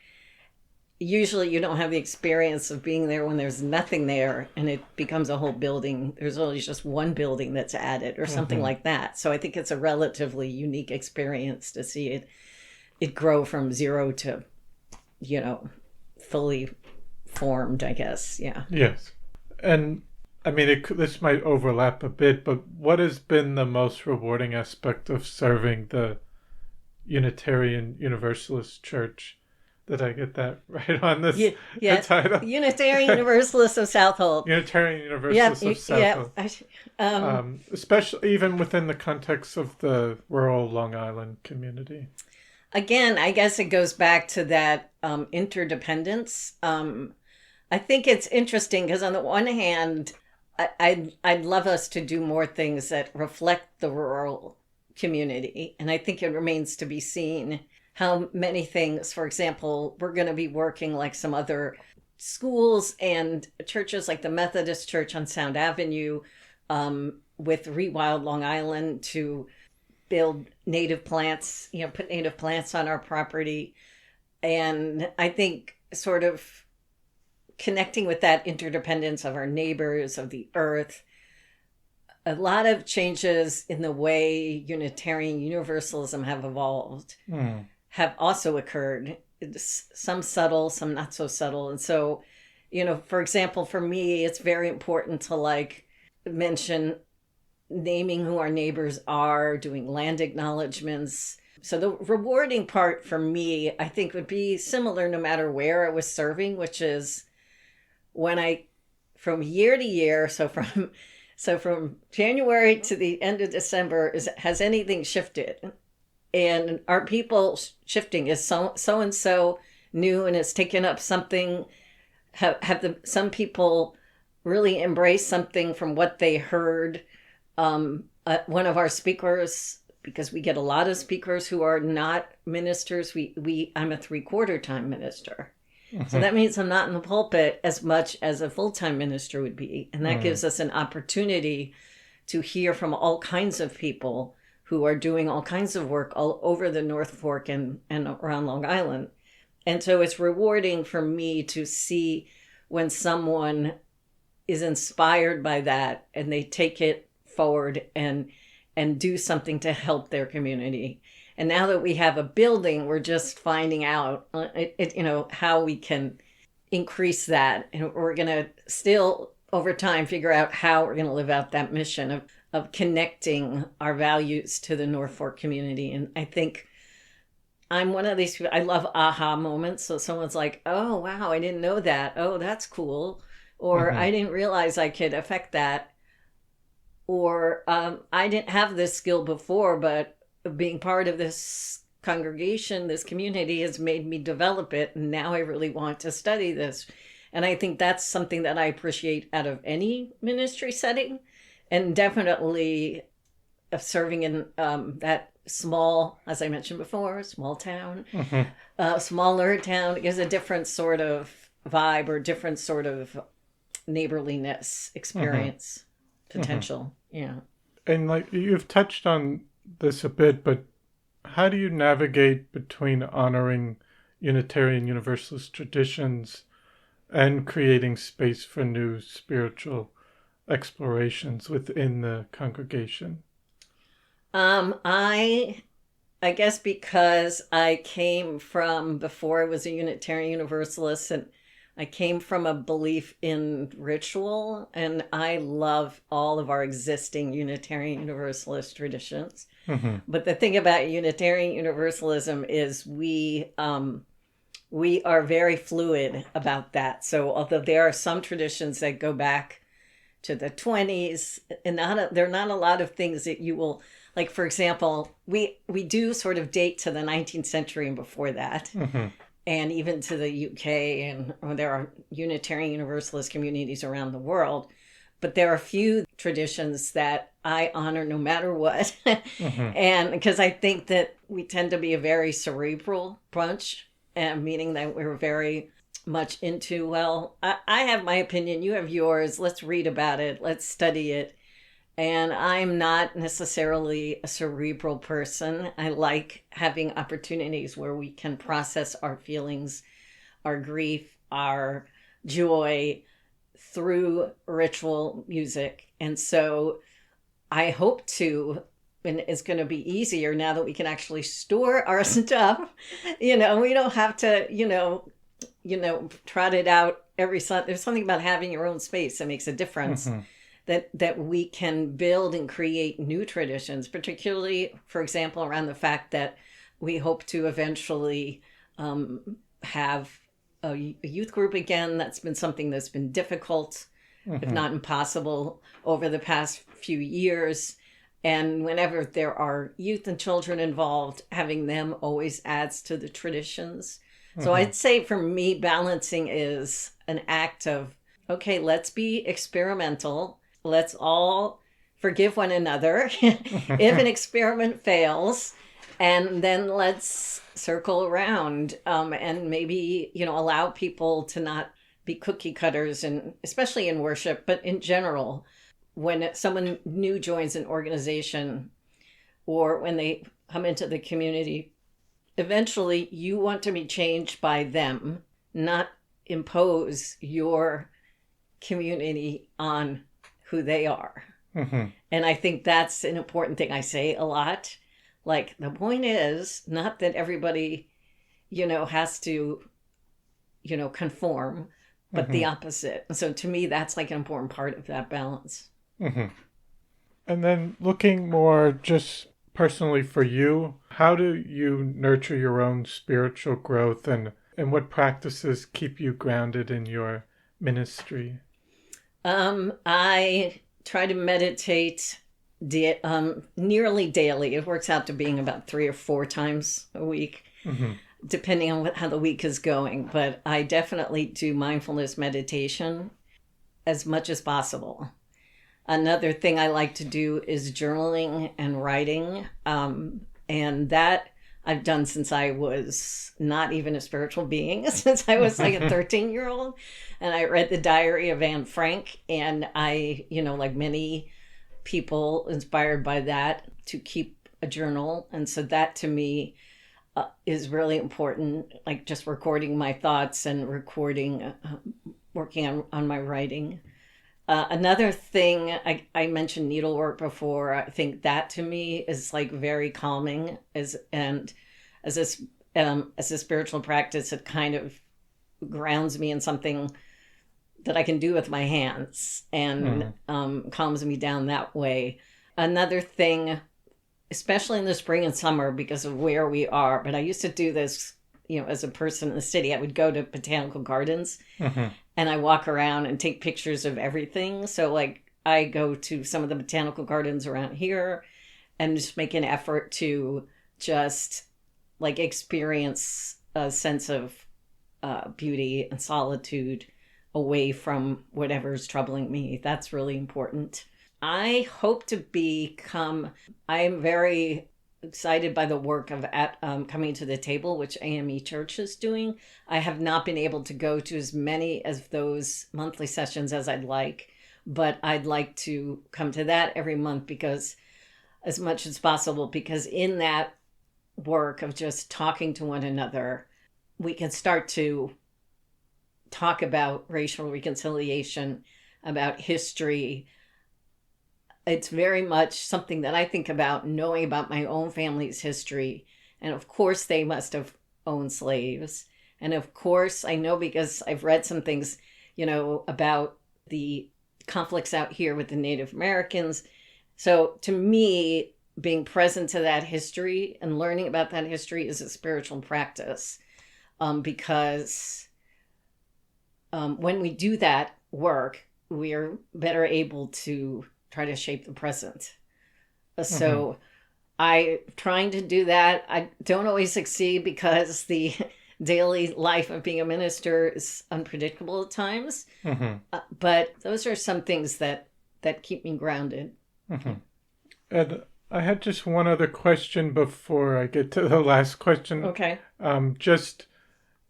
Usually you don't have the experience of being there when there's nothing there and it becomes a whole building. There's only just one building that's added or something like that. So I think it's a relatively unique experience to see it grow from zero to, fully formed, I guess. Yeah. Yes. And this might overlap a bit, but what has been the most rewarding aspect of serving the Unitarian Universalist Church? Did I get that right on this the title? Unitarian Universalists of Southold. Unitarian Universalists of Southold. Yeah. Especially even within the context of the rural Long Island community. Again, I guess it goes back to that interdependence. I think it's interesting because on the one hand, I'd love us to do more things that reflect the rural community. And I think it remains to be seen how many things, for example, we're going to be working like some other schools and churches like the Methodist Church on Sound Avenue with Rewild Long Island to build native plants, put native plants on our property. And I think sort of connecting with that interdependence of our neighbors, of the earth, a lot of changes in the way Unitarian Universalism have evolved. Have also occurred, some subtle, some not so subtle. And so, for example, for me, it's very important to like mention naming who our neighbors are, doing land acknowledgements. So the rewarding part for me, I think, would be similar no matter where I was serving, which is when from year to year, so from January to the end of December, has anything shifted? And are people shifting? Is so-and-so new and has taken up something? Have some people really embraced something from what they heard? One of our speakers, because we get a lot of speakers who are not ministers, I'm a 3/4 time minister. So that means I'm not in the pulpit as much as a full-time minister would be. And that gives us an opportunity to hear from all kinds of people who are doing all kinds of work all over the North Fork and around Long Island. And so it's rewarding for me to see when someone is inspired by that and they take it forward and and do something to help their community. And now that we have a building, we're just finding out, how we can increase that. And we're going to still, over time, figure out how we're going to live out that mission of connecting our values to the North Fork community. And I think I'm one of these people, I love aha moments. So someone's like, oh, wow, I didn't know that. Oh, that's cool. Or I didn't realize I could affect that. Or I didn't have this skill before, but being part of this congregation, this community has made me develop it. And now I really want to study this. And I think that's something that I appreciate out of any ministry setting. And definitely serving in that small, as I mentioned before, small town, smaller town, it gives a different sort of vibe or different sort of neighborliness experience potential. Yeah. And like you've touched on this a bit, but how do you navigate between honoring Unitarian Universalist traditions and creating space for new spiritual explorations within the congregation? I guess because I came from, before I was a Unitarian Universalist, and I came from a belief in ritual, and I love all of our existing Unitarian Universalist traditions. But the thing about Unitarian Universalism is we are very fluid about that. So although there are some traditions that go back to the 20s, and there are not a lot of things that you will, like, for example, we do sort of date to the 19th century and before that, and even to the UK, and there are Unitarian Universalist communities around the world. But there are a few traditions that I honor no matter what. And because I think that we tend to be a very cerebral bunch, meaning that we're very much into, well, I have my opinion, you have yours, let's read about it, let's study it. And I'm not necessarily a cerebral person. I like having opportunities where we can process our feelings, our grief, our joy through ritual music. And so I hope to, and it's going to be easier now that we can actually store our stuff. We don't have to, trot it out every Sunday. There's something about having your own space that makes a difference. That we can build and create new traditions, particularly, for example, around the fact that we hope to eventually have a youth group again. That's been something that's been difficult, if not impossible, over the past few years. And whenever there are youth and children involved, having them always adds to the traditions. So I'd say for me, balancing is an act of, okay, let's be experimental. Let's all forgive one another if an experiment fails, and then let's circle around and maybe, allow people to not be cookie cutters, and especially in worship, but in general, when someone new joins an organization or when they come into the community, eventually you want to be changed by them, not impose your community on who they are. And I think that's an important thing I say a lot. Like, the point is not that everybody, has to, conform, but the opposite. So to me, that's like an important part of that balance. And then looking more just personally for you, how do you nurture your own spiritual growth, and what practices keep you grounded in your ministry? I try to meditate nearly daily. It works out to being about 3 or 4 times a week, depending on how the week is going. But I definitely do mindfulness meditation as much as possible. Another thing I like to do is journaling and writing. And that I've done since I was not even a spiritual being, since I was like a 13-year-old. And I read the diary of Anne Frank, and I, like many people, inspired by that to keep a journal. And so that to me is really important, like just recording my thoughts and recording, working on my writing. Another thing, I mentioned needlework before. I think that to me is like very calming, as a spiritual practice. It kind of grounds me in something that I can do with my hands and calms me down that way. Another thing, especially in the spring and summer because of where we are, but I used to do this, as a person in the city. I would go to botanical gardens and I walk around and take pictures of everything. So like I go to some of the botanical gardens around here and just make an effort to just like experience a sense of beauty and solitude away from whatever's troubling me. That's really important. I hope to I'm very excited by the work of Coming to the Table, which AME Church is doing. I have not been able to go to as many of those monthly sessions as I'd like, but I'd like to come to that every month because as much as possible, because in that work of just talking to one another, we can start to talk about racial reconciliation, about history. It's very much something that I think about, knowing about my own family's history. And of course, they must have owned slaves. And of course, I know because I've read some things, about the conflicts out here with the Native Americans. So to me, being present to that history and learning about that history is a spiritual practice. Because when we do that work, we are better able to try to shape the present. So I'm trying to do that. I don't always succeed because the daily life of being a minister is unpredictable at times. But those are some things that keep me grounded. And I had just one other question before I get to the last question. Okay. Just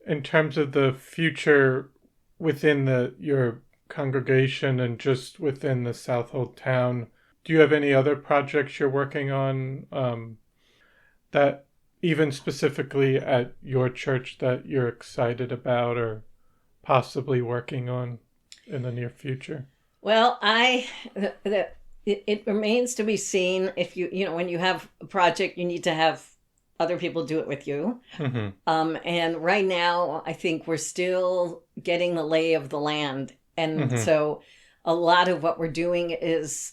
in terms of the future within your congregation and just within the Southold town, do you have any other projects you're working on that even specifically at your church that you're excited about or possibly working on in the near future? Well, it remains to be seen. If when you have a project, you need to have other people do it with you. And right now, I think we're still getting the lay of the land. And so a lot of what we're doing is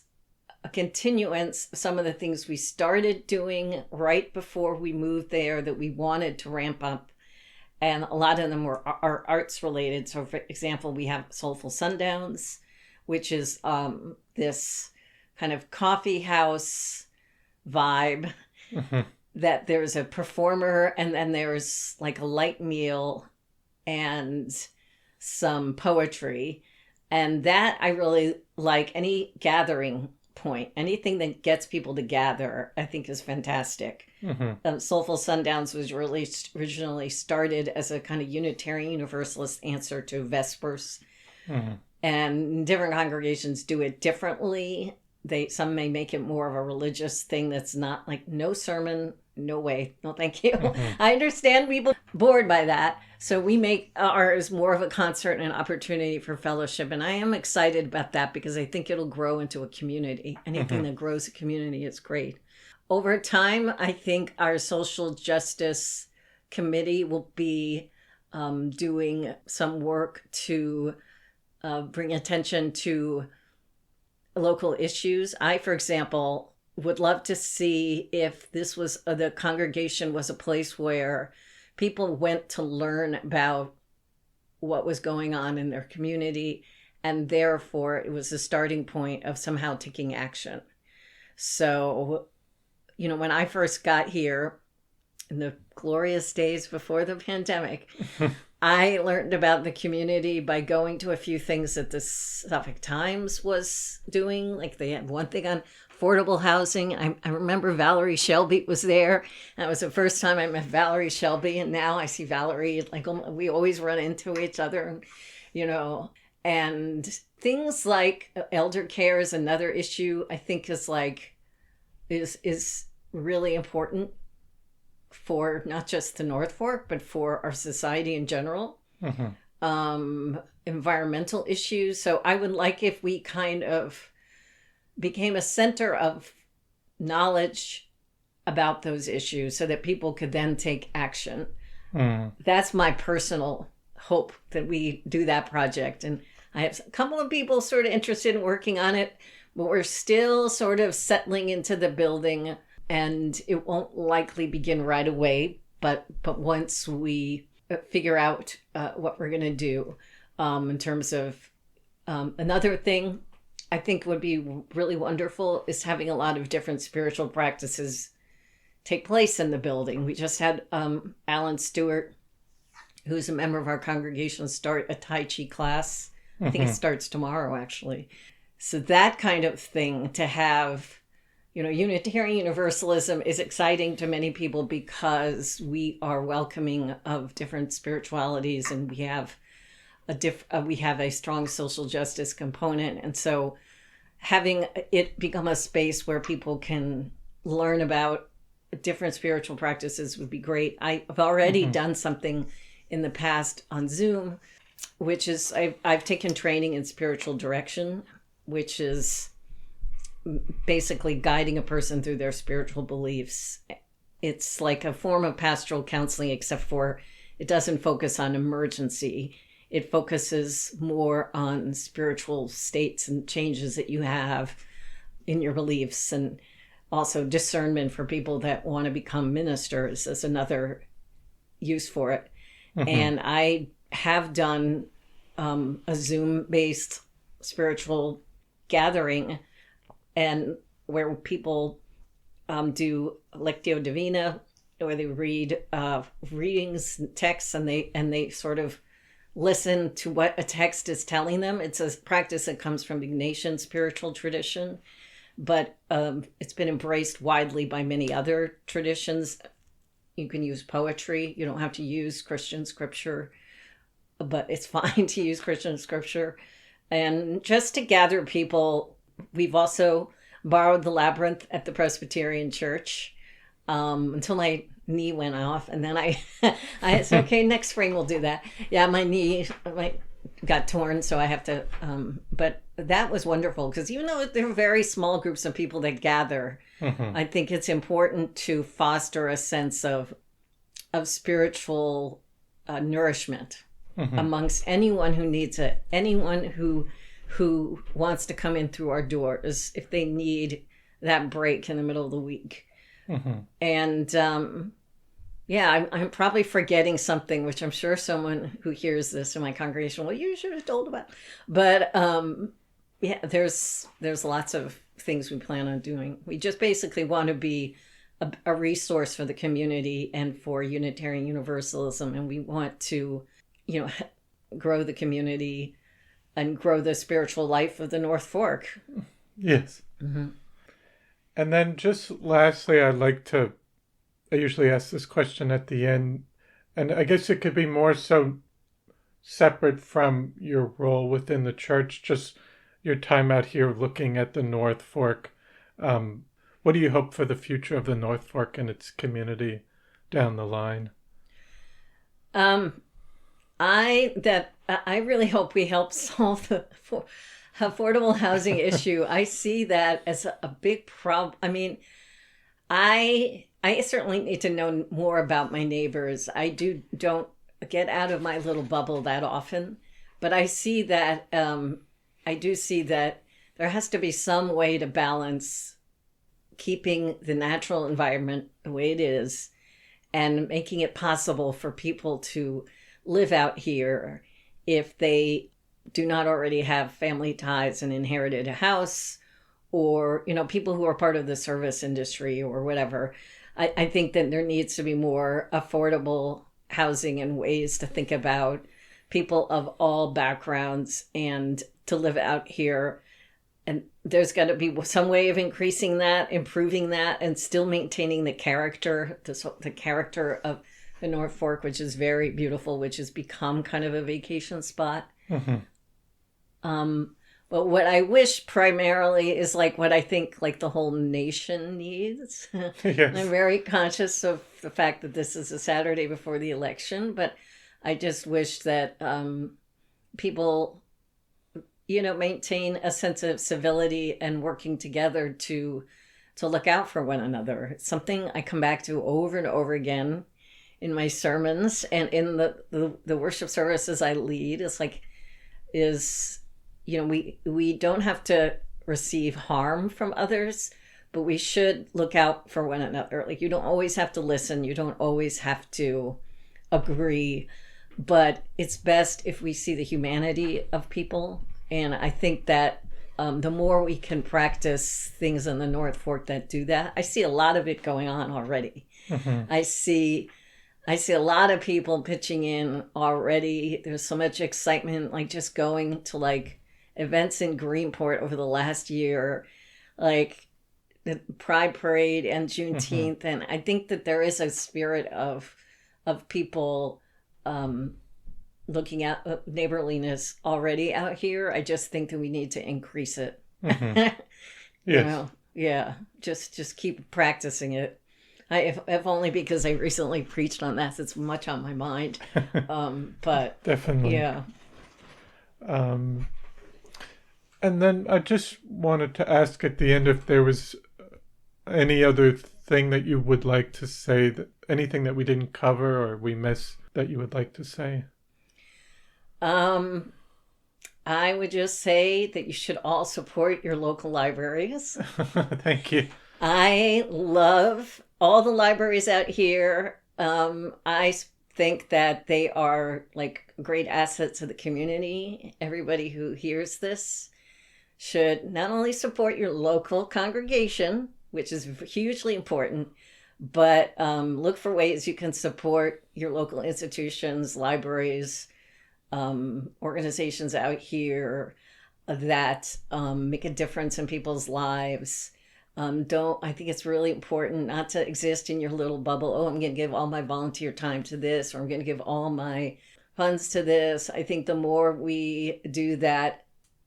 a continuance of some of the things we started doing right before we moved there that we wanted to ramp up. And a lot of them are arts related. So for example, we have Soulful Sundowns, which is this kind of coffee house vibe that there's a performer and then there's like a light meal and some poetry. And that I really like. Any gathering point, anything that gets people to gather, I think is fantastic. Soulful Sundowns was originally started as a kind of Unitarian Universalist answer to Vespers. And different congregations do it differently. Some may make it more of a religious thing that's not like no sermon, no way, no thank you. I understand people bored by that. So we make ours more of a concert and an opportunity for fellowship. And I am excited about that because I think it'll grow into a community. Anything that grows a community is great. Over time, I think our social justice committee will be doing some work to bring attention to local issues. I, for example, would love to see if this was the congregation was a place where people went to learn about what was going on in their community, and therefore it was a starting point of somehow taking action. So, when I first got here in the glorious days before the pandemic, I learned about the community by going to a few things that the Suffolk Times was doing. Like they had one thing on affordable housing. I remember Valerie Shelby was there. That was the first time I met Valerie Shelby. And now I see Valerie, like we always run into each other, and things like elder care is another issue I think is really important for not just the North Fork, but for our society in general. environmental issues. So I would like if we kind of became a center of knowledge about those issues so that people could then take action. That's my personal hope, that we do that project. And I have a couple of people sort of interested in working on it, but we're still sort of settling into the building, and it won't likely begin right away. But once we figure out what we're going to do in terms of another thing I think would be really wonderful is having a lot of different spiritual practices take place in the building. We just had Alan Stewart, who's a member of our congregation, start a Tai Chi class. I think it starts tomorrow, actually. So that kind of thing, to have, Unitarian Universalism is exciting to many people because we are welcoming of different spiritualities, and we have a strong social justice component. And so having it become a space where people can learn about different spiritual practices would be great. I've already done something in the past on Zoom, which is I've taken training in spiritual direction, which is basically guiding a person through their spiritual beliefs. It's like a form of pastoral counseling, except for it doesn't focus on emergency. It focuses more on spiritual states and changes that you have in your beliefs, and also discernment for people that want to become ministers as another use for it. And I have done a Zoom-based spiritual gathering, and where people do Lectio Divina, where they read readings, texts, and they sort of listen to what a text is telling them. It's a practice that comes from the Ignatian spiritual tradition, but it's been embraced widely by many other traditions. You can use poetry. You don't have to use Christian scripture, but it's fine to use Christian scripture. And just to gather people, we've also borrowed the labyrinth at the Presbyterian Church until my knee went off. And then I said, okay, next spring we'll do that. Yeah, my knee got torn, so I have to, but that was wonderful, because even though there are very small groups of people that gather, I think it's important to foster a sense of spiritual nourishment amongst anyone who needs it, anyone who wants to come in through our doors if they need that break in the middle of the week. And I'm probably forgetting something, which I'm sure someone who hears this in my congregation, well, you should have told about. But there's lots of things we plan on doing. We just basically want to be a resource for the community and for Unitarian Universalism, and we want to, grow the community and grow the spiritual life of the North Fork. Yes. And then just lastly, I usually ask this question at the end, and I guess it could be more so separate from your role within the church, just your time out here looking at the North Fork. What do you hope for the future of the North Fork and its community down the line? I really hope we help solve the affordable housing issue. I see that as a big problem. I mean, I certainly need to know more about my neighbors. I don't get out of my little bubble that often, but I see that I do see that there has to be some way to balance keeping the natural environment the way it is and making it possible for people to live out here if they do not already have family ties and inherited a house, or, people who are part of the service industry or whatever. I think that there needs to be more affordable housing and ways to think about people of all backgrounds and to live out here. And there's got to be some way of increasing that, improving that, and still maintaining the character, the character of the North Fork, which is very beautiful, which has become kind of a vacation spot. But what I wish primarily is what I think the whole nation needs. Yes. I'm very conscious of the fact that this is a Saturday before the election, but I just wish that people, maintain a sense of civility and working together to look out for one another. It's something I come back to over and over again in my sermons and in the worship services I lead. It's like, we don't have to receive harm from others, but we should look out for one another. Like, you don't always have to listen. You don't always have to agree, but it's best if we see the humanity of people. And I think that the more we can practice things in the North Fork that do that, I see a lot of it going on already. Mm-hmm. I see a lot of people pitching in already. There's so much excitement, like just going to like events in Greenport over the last year, like the Pride Parade and Juneteenth. And I think that there is a spirit of people looking at neighborliness already out here. I just think that we need to increase it. Yes. Just keep practicing it. If only because I recently preached on that. It's much on my mind. But definitely. Yeah. And then I just wanted to ask at the end if there was any other thing that you would like to say, that anything that we didn't cover or we missed that you would like to say. I would just say that you should all support your local libraries. Thank you. I love all the libraries out here. I think that they are like great assets to the community. Everybody who hears this should not only support your local congregation, which is hugely important, but look for ways you can support your local institutions, libraries, organizations out here that make a difference in people's lives. I think it's really important not to exist in your little bubble. Oh, I'm going to give all my volunteer time to this, or I'm going to give all my funds to this. I think the more we do that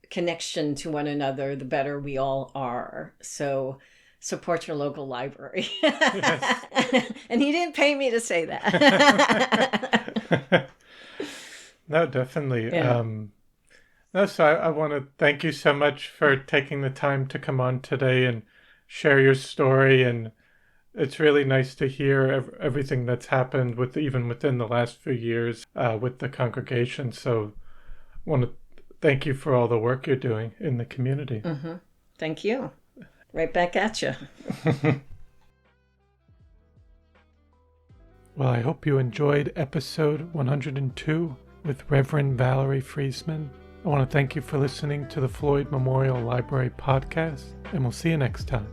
connection to one another, the better we all are. So support your local library. Yes. And he didn't pay me to say that. No, definitely. Yeah. So I want to thank you so much for taking the time to come on today and share your story. And it's really nice to hear everything that's happened even within the last few years with the congregation. So I want to thank you for all the work you're doing in the community. Mm-hmm. Thank you. Right back at you. Well, I hope you enjoyed episode 102 with Reverend Valerie Freseman. I want to thank you for listening to the Floyd Memorial Library podcast, and we'll see you next time.